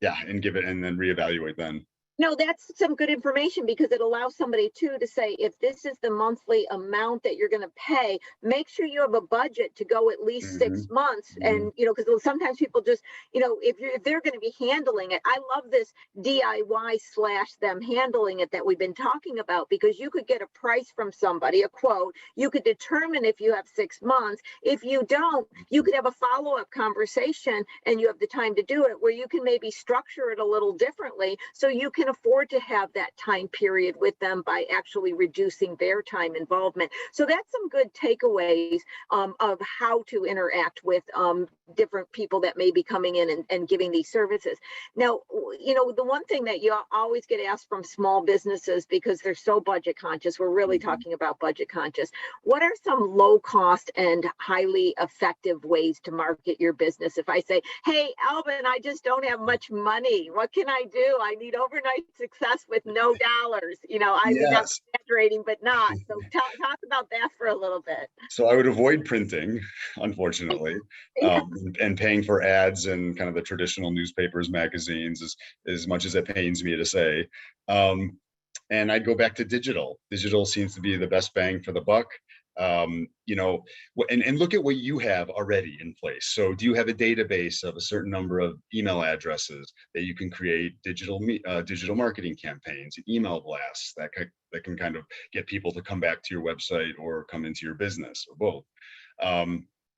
give it, and then reevaluate then. No, that's some good information because it allows somebody to say, if this is the monthly amount that you're going to pay, make sure you have a budget to go at least 6 months. And, because sometimes people just, if they're going to be handling it, I love this DIY/them handling it that we've been talking about, because you could get a price from somebody, a quote, you could determine if you have 6 months. If you don't, you could have a follow-up conversation and you have the time to do it, where you can maybe structure it a little differently so you can afford to have that time period with them by actually reducing their time involvement. So that's some good takeaways of how to interact with different people that may be coming in and giving these services. Now, the one thing that you always get asked from small businesses, because they're so budget conscious, we're really talking about budget conscious. What are some low cost and highly effective ways to market your business? If I say, hey, Albin, I just don't have much money. What can I do? I need overnight success with no dollars. I mean, that's exaggerating, but not. So talk about that for a little bit. So I would avoid printing, unfortunately, and paying for ads and kind of the traditional newspapers, magazines, as much as it pains me to say. And I'd go back to digital. Digital seems to be the best bang for the buck. And look at what you have already in place. So do you have a database of a certain number of email addresses that you can create digital marketing campaigns, email blasts that can kind of get people to come back to your website or come into your business, or both?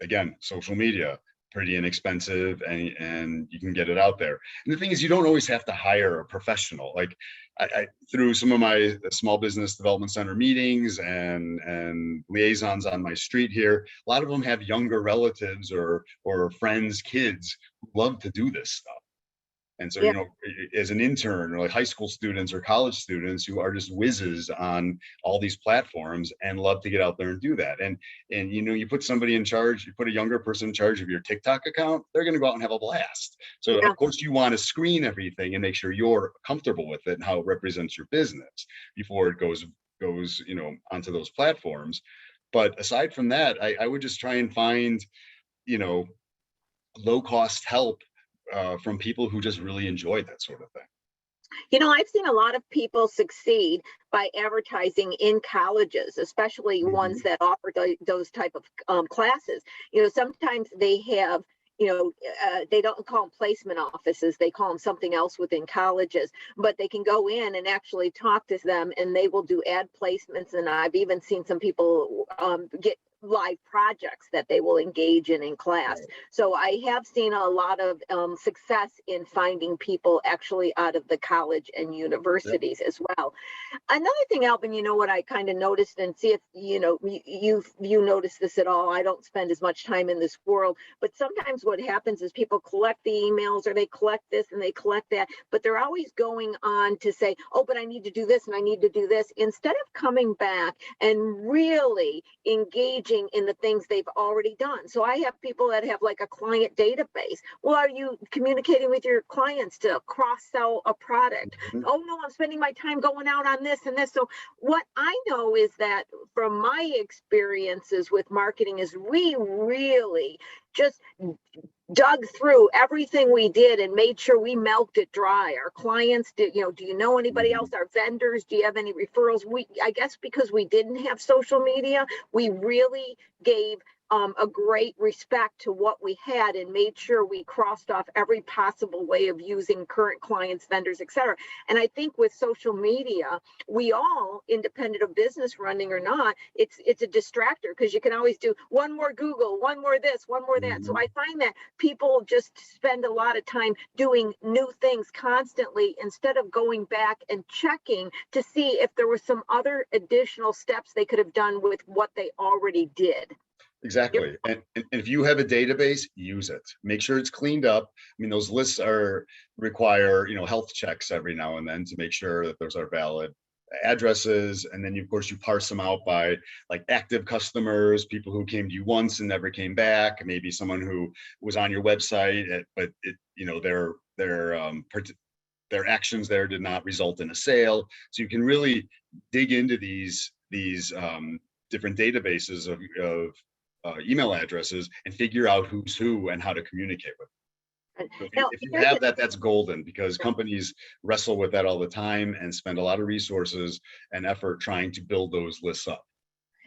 Again, social media, pretty inexpensive, and you can get it out there. And the thing is, you don't always have to hire a professional. Like I through some of my small business development center meetings and liaisons on my street here, a lot of them have younger relatives or friends, kids who love to do this stuff. And so, Yeah. as an intern, or like high school students or college students who are just whizzes on all these platforms and love to get out there and do that. And you put somebody in charge, you put a younger person in charge of your TikTok account, they're going to go out and have a blast. So Yeah. of course you want to screen everything and make sure you're comfortable with it and how it represents your business before it goes onto those platforms. But aside from that, I would just try and find, low cost help from people who just really enjoy that sort of thing. I've seen a lot of people succeed by advertising in colleges, especially ones that offer those type of classes. Sometimes they have, they don't call them placement offices, they call them something else within colleges, but they can go in and actually talk to them and they will do ad placements. And I've even seen some people get live projects that they will engage in class. Right. So I have seen a lot of success in finding people actually out of the college and universities as well. Another thing, Albin, what I kind of noticed, and see if you notice this at all. I don't spend as much time in this world, but sometimes what happens is people collect the emails or they collect this and they collect that, but they're always going on to say, oh, but I need to do this and I need to do this, instead of coming back and really engaging in the things they've already done. So I have people that have like a client database. Well, are you communicating with your clients to cross-sell a product? Oh no, I'm spending my time going out on this and this. So what I know is that from my experiences with marketing is we really just dug through everything we did and made sure we milked it dry. Our clients did, do you know anybody else? Our vendors, do you have any referrals? I guess because we didn't have social media, we really gave a great respect to what we had and made sure we crossed off every possible way of using current clients, vendors, etc. And I think with social media, we all, independent of business running or not, it's a distractor because you can always do one more Google, one more this, one more that. So I find that people just spend a lot of time doing new things constantly instead of going back and checking to see if there were some other additional steps they could have done with what they already did. Exactly. And if you have a database, use it. Make sure it's cleaned up. I mean, those lists require, health checks every now and then to make sure that those are valid addresses. And then, of course, you parse them out by like active customers, people who came to you once and never came back, maybe someone who was on your website, but their actions there did not result in a sale. So you can really dig into these different databases of email addresses and figure out who's who and how to communicate with them. So if you have that, that's golden, because companies wrestle with that all the time and spend a lot of resources and effort trying to build those lists up.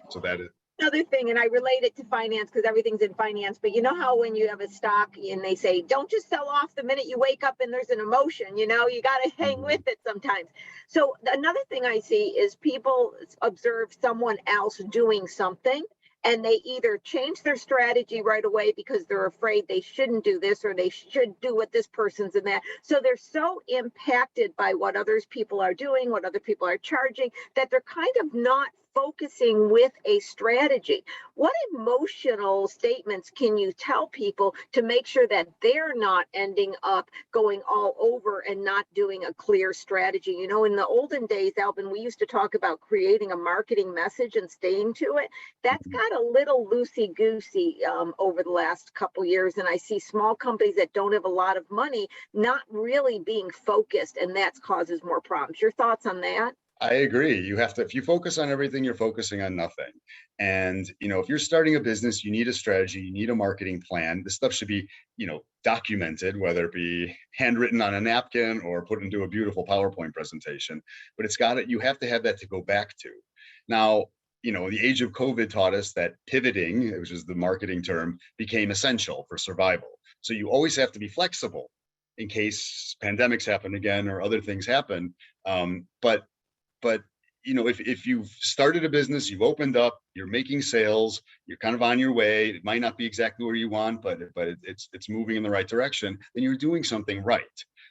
So that is another thing, and I relate it to finance because everything's in finance, but you know how when you have a stock and they say, don't just sell off the minute you wake up and there's an emotion, you got to hang with it sometimes. So another thing I see is people observe someone else doing something and they either change their strategy right away because they're afraid they shouldn't do this or they should do what this person's in that. So they're so impacted by what others people are doing, what other people are charging, that they're kind of not focusing with a strategy. What emotional statements can you tell people to make sure that they're not ending up going all over and not doing a clear strategy? In the olden days, Albin, we used to talk about creating a marketing message and staying to it. That's got a little loosey-goosey over the last couple years. And I see small companies that don't have a lot of money not really being focused, and that causes more problems. Your thoughts on that? I agree. You have to, if you focus on everything, you're focusing on nothing. And, if you're starting a business, you need a strategy, you need a marketing plan. This stuff should be, documented, whether it be handwritten on a napkin or put into a beautiful PowerPoint presentation, but you have to have that to go back to. Now, the age of COVID taught us that pivoting, which is the marketing term, became essential for survival. So you always have to be flexible in case pandemics happen again or other things happen. But if you've started a business, you've opened up, you're making sales, you're kind of on your way, it might not be exactly where you want, but it's moving in the right direction, then you're doing something right.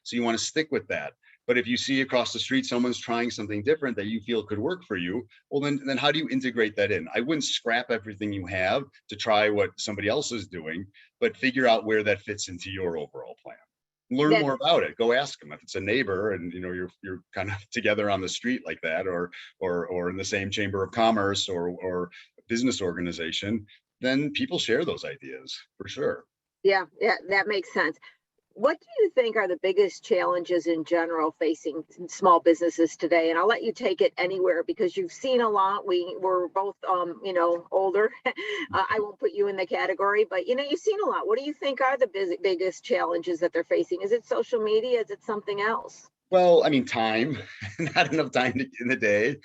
So you want to stick with that. But if you see across the street someone's trying something different that you feel could work for you, well, then how do you integrate that in? I wouldn't scrap everything you have to try what somebody else is doing, but figure out where that fits into your overall plan. learn That- more about it. Go ask them if it's a neighbor and you're kind of together on the street like that, or in the same chamber of commerce or business organization, then people share those ideas for sure. Yeah, that makes sense. What do you think are the biggest challenges in general facing small businesses today? And I'll let you take it anywhere because you've seen a lot. We're both, older. I won't put you in the category, but you've seen a lot. What do you think are the biggest challenges that they're facing? Is it social media? Is it something else? Well, I mean, time, not enough time in the day,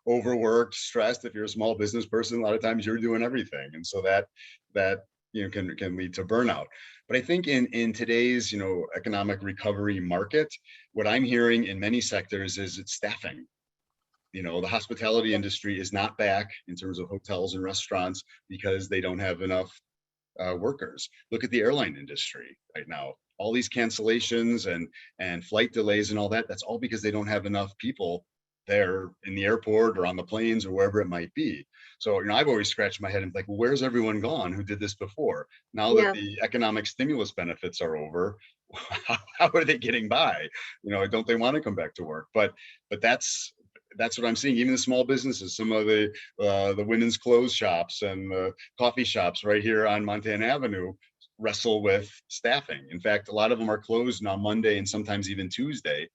overworked, stressed. If you're a small business person, a lot of times you're doing everything. And so that can lead to burnout. But I think in today's economic recovery market, what I'm hearing in many sectors is it's staffing. The hospitality industry is not back in terms of hotels and restaurants because they don't have enough workers. Look at the airline industry right now. All these cancellations and flight delays and all that, that's all because they don't have enough people there in the airport or on the planes or wherever it might be. So, I've always scratched my head and like, well, where's everyone gone who did this before? Now that the economic stimulus benefits are over, how are they getting by? Don't they want to come back to work? But that's what I'm seeing. Even the small businesses, some of the women's clothes shops and the coffee shops right here on Montana Avenue wrestle with staffing. In fact, a lot of them are closed now Monday and sometimes even Tuesday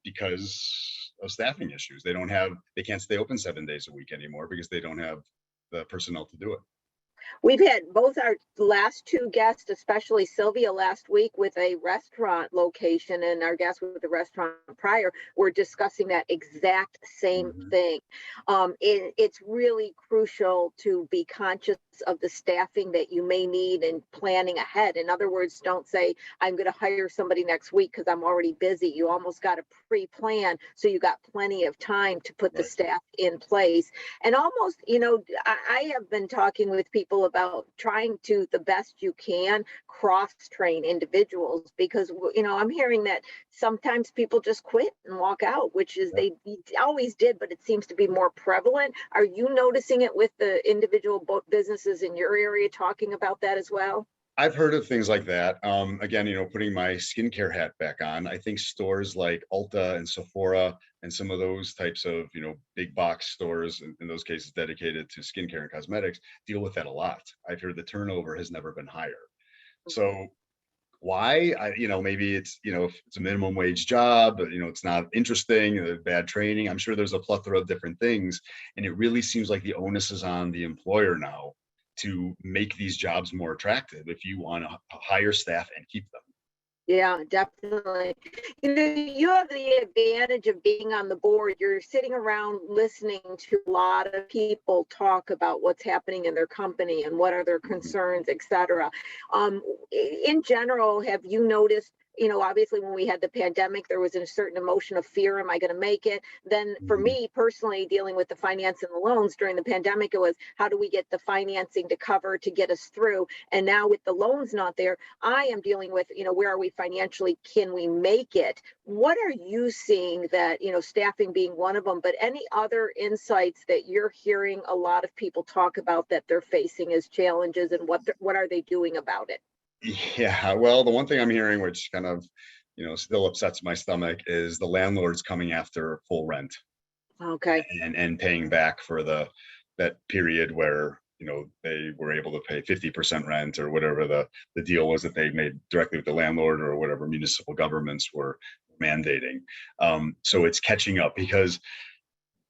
because of staffing issues. They can't stay open 7 days a week anymore because they don't have the personnel to do it. We've had both our last two guests, especially Sylvia last week with a restaurant location, and our guest with the restaurant prior, were discussing that exact same thing. It's really crucial to be conscious of the staffing that you may need and planning ahead. In other words, don't say, I'm going to hire somebody next week because I'm already busy. You almost got to pre-plan so you got plenty of time to put the staff in place. And almost, I have been talking with people about trying to, the best you can, cross-train individuals because, I'm hearing that sometimes people just quit and walk out, which is they always did, but it seems to be more prevalent. Are you noticing it with the individual businesses in your area talking about that as well? I've heard of things like that. Again, putting my skincare hat back on, I think stores like Ulta and Sephora and some of those types of, big box stores, in those cases dedicated to skincare and cosmetics, deal with that a lot. I've heard the turnover has never been higher. So why? Maybe it's, if it's a minimum wage job, but, it's not interesting, bad training. I'm sure there's a plethora of different things. And it really seems like the onus is on the employer now to make these jobs more attractive if you want to hire staff and keep them. Yeah, definitely. You have the advantage of being on the board. You're sitting around listening to a lot of people talk about what's happening in their company and what are their concerns, et cetera. In general, have you noticed, obviously when we had the pandemic, there was a certain emotion of fear. Am I going to make it? Then for me personally, dealing with the finance and the loans during the pandemic, it was how do we get the financing to cover to get us through? And now with the loans not there, I am dealing with, where are we financially? Can we make it? What are you seeing that, staffing being one of them, but any other insights that you're hearing a lot of people talk about that they're facing as challenges, and what are they doing about it? Yeah, well, the one thing I'm hearing, which kind of, still upsets my stomach, is the landlords coming after full rent. Okay. And paying back for that period where, they were able to pay 50% rent or whatever the deal was that they made directly with the landlord or whatever municipal governments were mandating. So it's catching up because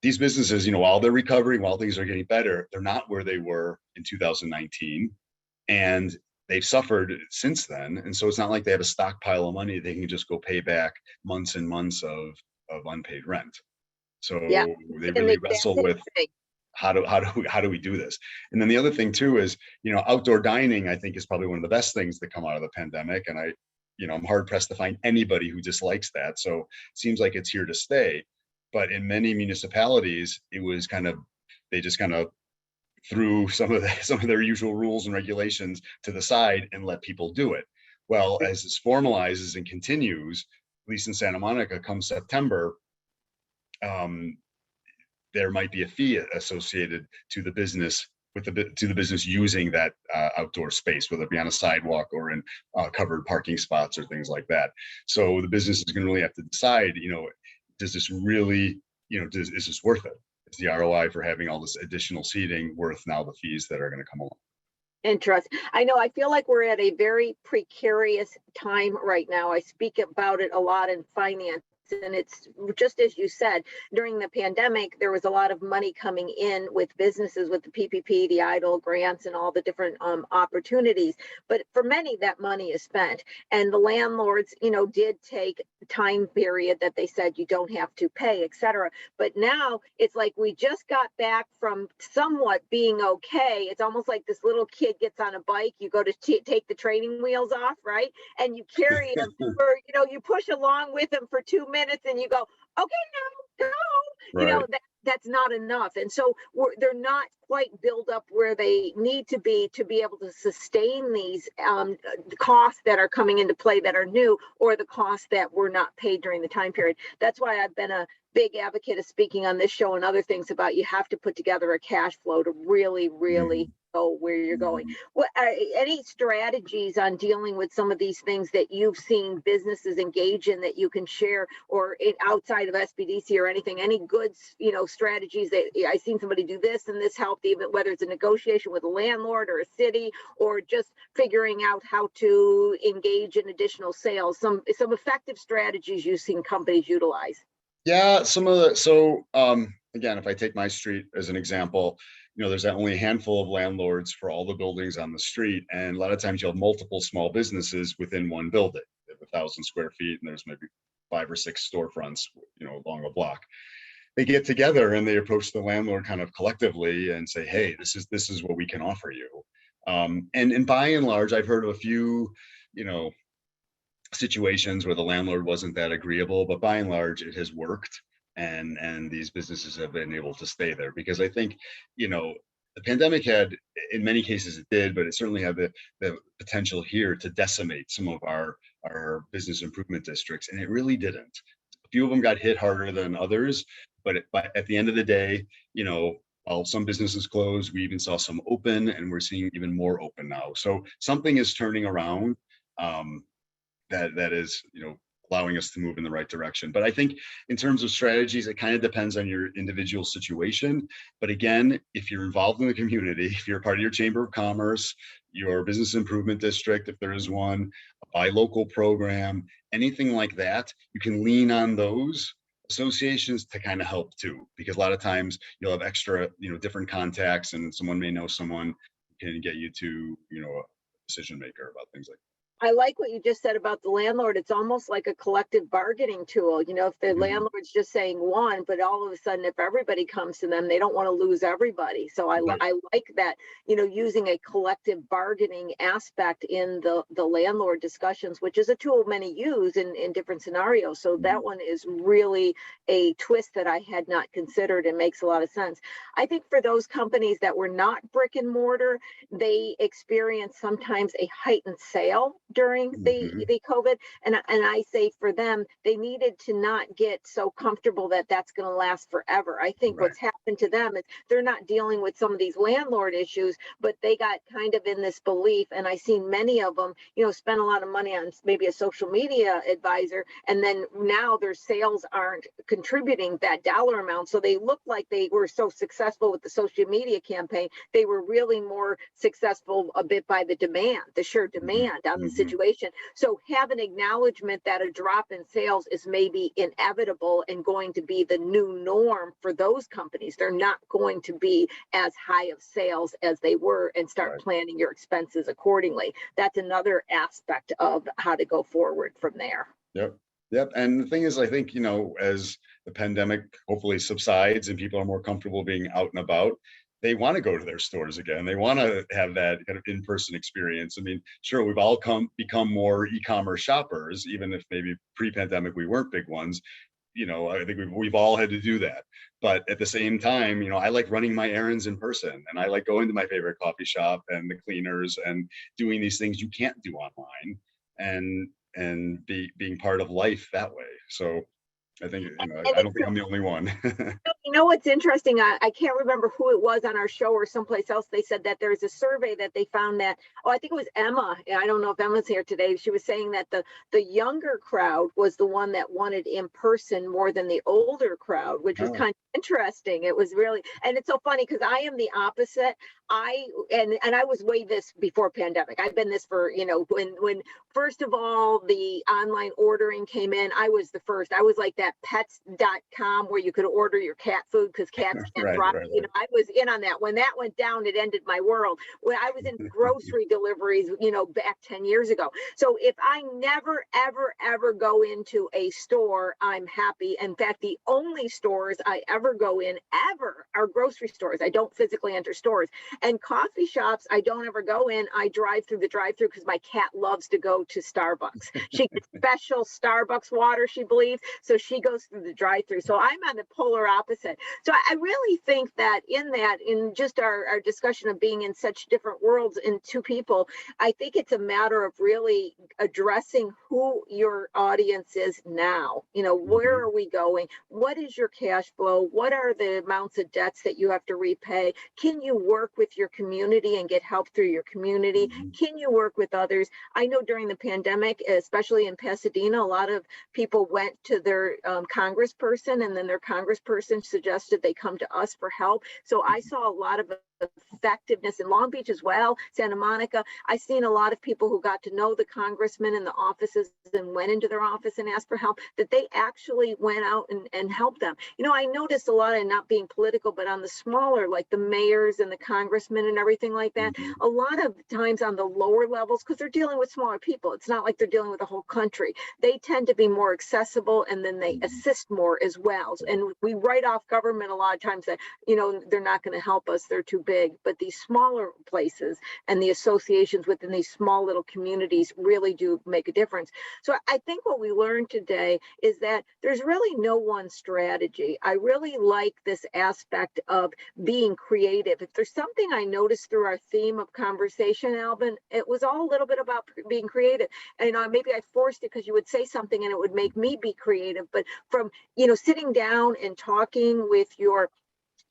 these businesses, while they're recovering, while things are getting better, they're not where they were in 2019. And they've suffered since then. And so it's not like they have a stockpile of money they can just go pay back months and months of unpaid rent. So they really wrestle with how do we do this? And then the other thing too is, outdoor dining, I think, is probably one of the best things that come out of the pandemic. And I'm hard pressed to find anybody who dislikes that. So it seems like it's here to stay. But in many municipalities, it was they just threw some of their usual rules and regulations to the side and let people do it. Well, as this formalizes and continues, at least in Santa Monica, come September, there might be a fee associated to the business to the business using that outdoor space, whether it be on a sidewalk or in covered parking spots or things like that. So the business is going to really have to decide, does this really, is this worth it? Is the ROI for having all this additional seating worth now the fees that are going to come along? Interesting. I know, I feel like we're at a very precarious time right now. I speak about it a lot in finance. And it's just as you said, during the pandemic, there was a lot of money coming in with businesses with the PPP, the EIDL grants, and all the different opportunities. But for many, that money is spent. And the landlords, did take time period that they said you don't have to pay, et cetera. But now it's like we just got back from somewhat being okay. It's almost like this little kid gets on a bike, you go to take the training wheels off, right? And you carry him for, you push along with him for 2 minutes and you go, okay, now go. Right. That's not enough. And so they're not quite built up where they need to be able to sustain these costs that are coming into play that are new, or the costs that were not paid during the time period. That's why I've been a big advocate of speaking on this show and other things about you have to put together a cash flow to really go where you're going. What any strategies on dealing with some of these things that you've seen businesses engage in that you can share, or outside of SBDC or anything, any good strategies that I've seen somebody do this and this helped, even whether it's a negotiation with a landlord or a city, or just figuring out how to engage in additional sales, some effective strategies you've seen companies utilize? Yeah, again, if I take my street as an example, there's only a handful of landlords for all the buildings on the street. And a lot of times you'll have multiple small businesses within one building. They have 1,000 square feet and there's maybe 5 or 6 storefronts, along a block. They get together and they approach the landlord kind of collectively and say, hey, this is what we can offer you. And by and large, I've heard of a few, situations where the landlord wasn't that agreeable, but by and large it has worked, and these businesses have been able to stay there, because I think the pandemic had, in many cases it did, but it certainly had the potential here to decimate some of our business improvement districts, and it really didn't. A few of them got hit harder than others, but at the end of the day, while some businesses closed, we even saw some open, and we're seeing even more open now. So something is turning around. That is, allowing us to move in the right direction. But I think in terms of strategies, it kind of depends on your individual situation. But again, if you're involved in the community, if you're part of your chamber of commerce, your business improvement district, if there is one, a buy local program, anything like that, you can lean on those associations to kind of help too, because a lot of times you'll have extra, different contacts, and someone may know someone who can get you to, a decision maker about things like that. I like what you just said about the landlord. It's almost like a collective bargaining tool. If the landlord's just saying one, but all of a sudden, if everybody comes to them, they don't want to lose everybody. So I like that, using a collective bargaining aspect in the landlord discussions, which is a tool many use in different scenarios. So that one is really a twist that I had not considered, and makes a lot of sense. I think for those companies that were not brick and mortar, they experience sometimes a heightened sale during the COVID. And I say for them, they needed to not get so comfortable that that's going to last forever. I think what's happened to them is they're not dealing with some of these landlord issues, but they got kind of in this belief. And I seen many of them, spend a lot of money on maybe a social media advisor, and then now their sales aren't contributing that dollar amount. So they look like they were so successful with the social media campaign. They were really more successful a bit by the demand, the sheer demand on the situation. So have an acknowledgement that a drop in sales is maybe inevitable and going to be the new norm for those companies. They're not going to be as high of sales as they were, and start planning your expenses accordingly. That's another aspect of how to go forward from there. Yep. And the thing is, I think, as the pandemic hopefully subsides and people are more comfortable being out and about, they want to go to their stores again. They want to have that kind of in-person experience. I mean, sure, we've all become more e-commerce shoppers, even if maybe pre-pandemic we weren't big ones. I think we've all had to do that. But at the same time, I like running my errands in person, and I like going to my favorite coffee shop and the cleaners and doing these things you can't do online, and being part of life that way. So I think, And I don't think I'm the only one. you know what's interesting? I can't remember who it was on our show or someplace else. They said that there's a survey that they found that, oh, I think it was Emma. I don't know if Emma's here today. She was saying that the younger crowd was the one that wanted in person more than the older crowd, which was Oh, kind of interesting. It was really, and it's so funny because I am the opposite. And I was way this before pandemic. I've been this for, when first of all the online ordering came in, I was the first. I was like that pets.com where you could order your cat food because cats can't right, drive. right, You right. know, I was in on that. When that went down, it ended my world. When I was in grocery deliveries, back 10 years ago. So if I never, ever, ever go into a store, I'm happy. In fact, the only stores I ever go in ever are grocery stores. I don't physically enter stores. And coffee shops, I don't ever go in. I drive through the drive-through because my cat loves to go to Starbucks. She gets special Starbucks water, she believes. So she goes through the drive-through. So I'm on the polar opposite. So I really think that in just our discussion of being in such different worlds in two people, I think it's a matter of really addressing who your audience is now. Where Mhm. are we going? What is your cash flow? What are the amounts of debts that you have to repay? Can you work with your community and get help through your community? Mhm. Can you work with others? I know during the pandemic, especially in Pasadena, a lot of people went to their congressperson, and then their congressperson suggested they come to us for help. So I saw a lot of effectiveness in Long Beach as well, Santa Monica. I've seen a lot of people who got to know the congressmen in the offices and went into their office and asked for help, that they actually went out and helped them. I noticed a lot, and not being political, but on the smaller, like the mayors and the congressmen and everything like that, Mhm. a lot of times on the lower levels, because they're dealing with smaller people, it's not like they're dealing with the whole country. They tend to be more accessible, and then they Mhm. assist more as well. And we write off government a lot of times that, they're not going to help us, they're too big. But these smaller places and the associations within these small little communities really do make a difference. So I think what we learned today is that there's really no one strategy. I really like this aspect of being creative. If there's something I noticed through our theme of conversation, Albin, it was all a little bit about being creative. And maybe I forced it because you would say something and it would make me be creative. But from, sitting down and talking with your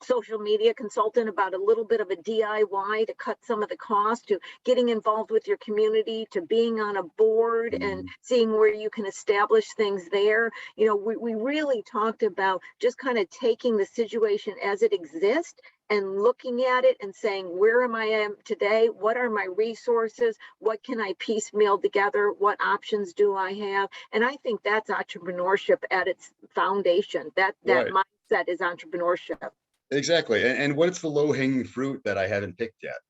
social media consultant about a little bit of a DIY to cut some of the cost, to getting involved with your community, to being on a board and Mhm. seeing where you can establish things there. We really talked about just kind of taking the situation as it exists and looking at it and saying, where am I today? What are my resources? What can I piecemeal together? What options do I have? And I think that's entrepreneurship at its foundation. That Right. mindset is entrepreneurship. Exactly. And what's the low hanging fruit that I haven't picked yet?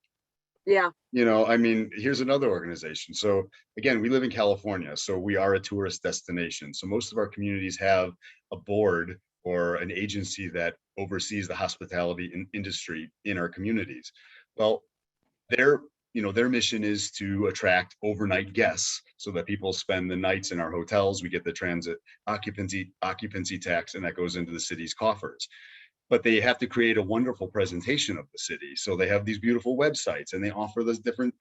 Yeah. I mean, here's another organization. So again, we live in California, so we are a tourist destination. So most of our communities have a board or an agency that oversees the hospitality industry in our communities. Well, their their mission is to attract overnight guests so that people spend the nights in our hotels. We get the transit occupancy tax, and that goes into the city's coffers. But they have to create a wonderful presentation of the city. So they have these beautiful websites, and they offer those different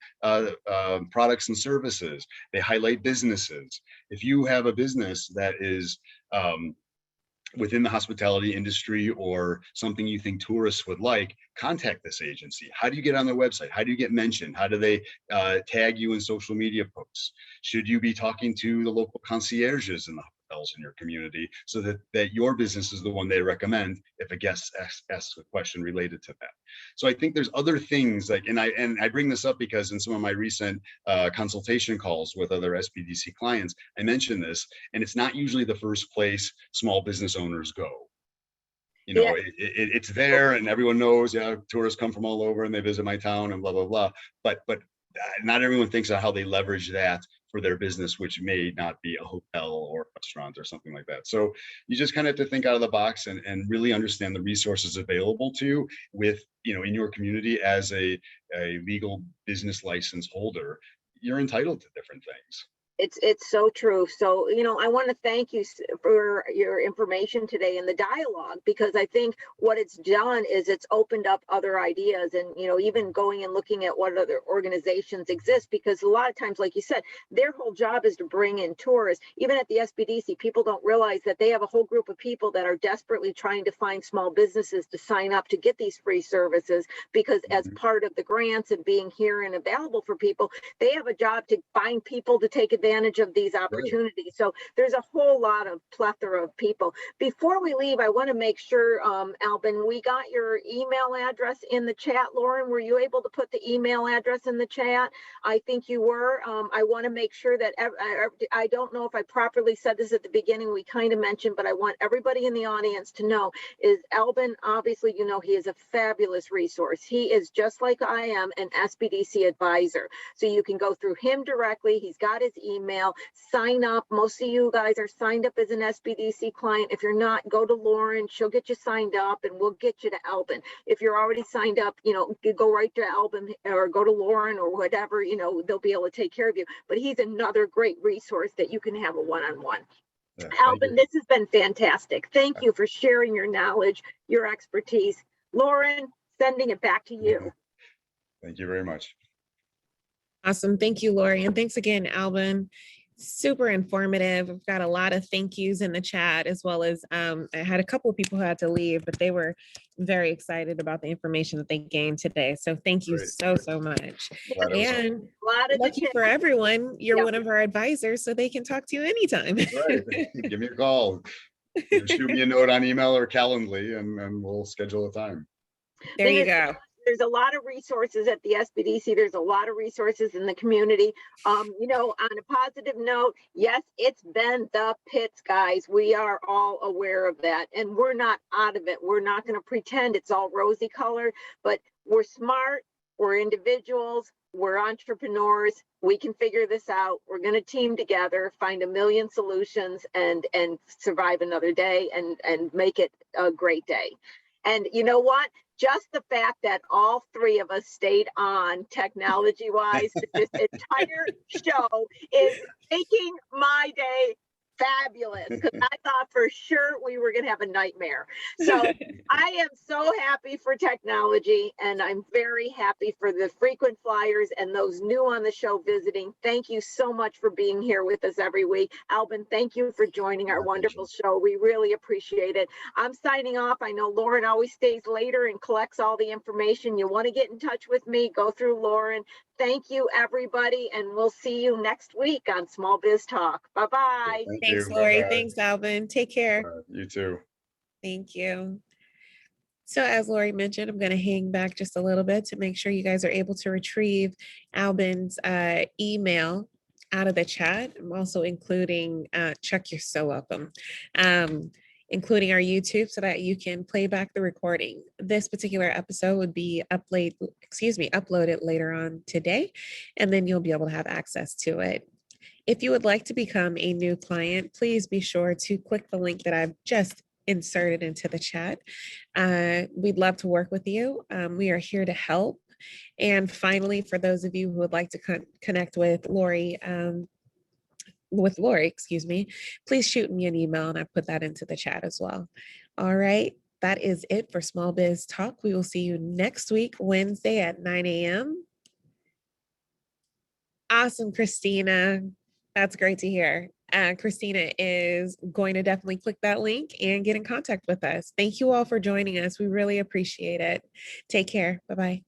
products and services. They highlight businesses. If you have a business that is um, within the hospitality industry or something you think tourists would like, contact this agency. How do you get on their website? How do you get mentioned? How do they tag you in social media posts? Should you be talking to the local concierges in the hotels in your community so that your business is the one they recommend if a guest asks a question related to that? So I think there's other things like, and I bring this up because in some of my recent consultation calls with other SBDC clients, I mentioned this, and it's not usually the first place small business owners go. Yeah. It's there, and everyone knows, yeah, tourists come from all over and they visit my town and blah blah blah. But not everyone thinks of how they leverage that for their business, which may not be a hotel or a restaurant or something like that. So you just kind of have to think out of the box and really understand the resources available to you with, in your community as a legal business license holder. You're entitled to different things. It's so true. So, I want to thank you for your information today and the dialogue, because I think what it's done is it's opened up other ideas, and, even going and looking at what other organizations exist, because a lot of times, like you said, their whole job is to bring in tourists. Even at the SBDC, people don't realize that they have a whole group of people that are desperately trying to find small businesses to sign up to get these free services, because as part of the grants and being here and available for people, they have a job to find people to take advantage of these opportunities. So there's a whole lot of plethora of people. Before we leave, I want to make sure, Albin, we got your email address in the chat. Lauren, were you able to put the email address in the chat? I think you were. I want to make sure that I don't know if I properly said this at the beginning. We kind of mentioned, but I want everybody in the audience to know is Albin, obviously, he is a fabulous resource. He is, just like I am, an SBDC advisor. So you can go through him directly. He's got his email, sign up. Most of you guys are signed up as an SBDC client. If you're not, go to Lauren. She'll get you signed up, and we'll get you to Albin. If you're already signed up, you go right to Albin or go to Lauren or whatever, they'll be able to take care of you. But he's another great resource that you can have a one-on-one. Yeah, Albin, this has been fantastic. Thank you for sharing your knowledge, your expertise. Lauren, sending it back to you. Thank you very much. Awesome. Thank you, Lori. And thanks again, Albin. Super informative. We've got a lot of thank yous in the chat, as well as I had a couple of people who had to leave, but they were very excited about the information that they gained today. So thank you so much. And lucky for everyone, you're one of our advisors, so they can talk to you anytime. Right. Give me a call. Shoot me a note on email or Calendly, and we'll schedule a time. There you go. There's a lot of resources at the SBDC. There's a lot of resources in the community. On a positive note, yes, it's been the pits, guys. We are all aware of that, and we're not out of it. We're not going to pretend it's all rosy colored, but we're smart. We're individuals. We're entrepreneurs. We can figure this out. We're going to team together, find a million solutions, and survive another day and make it a great day. And you know what? Just the fact that all three of us stayed on technology-wise, this entire show is making my day fabulous, because I thought for sure we were going to have a nightmare. So I am so happy for technology, and I'm very happy for the frequent flyers and those new on the show visiting. Thank you so much for being here with us every week. Albin, thank you for joining our wonderful show. We really appreciate it. I'm signing off. I know Lauren always stays later and collects all the information. You want to get in touch with me, go through Lauren. Thank you, everybody, and we'll see you next week on Small Biz Talk. Bye-bye. Thanks, Lori. Thanks, Albin. Take care. You too. Thank you. So as Lori mentioned, I'm going to hang back just a little bit to make sure you guys are able to retrieve Albin's email out of the chat. I'm also including, Chuck, you're so welcome. Including our YouTube, so that you can play back the recording. This particular episode would be uploaded later on today, and then you'll be able to have access to it. If you would like to become a new client, please be sure to click the link that I've just inserted into the chat. We'd love to work with you. We are here to help. And finally, for those of you who would like to connect with Lori, please shoot me an email, and I put that into the chat as well. All right, that is it for Small Biz Talk. We will see you next week, Wednesday at 9 a.m. Awesome, Christina. That's great to hear. Christina is going to definitely click that link and get in contact with us. Thank you all for joining us. We really appreciate it. Take care. Bye-bye.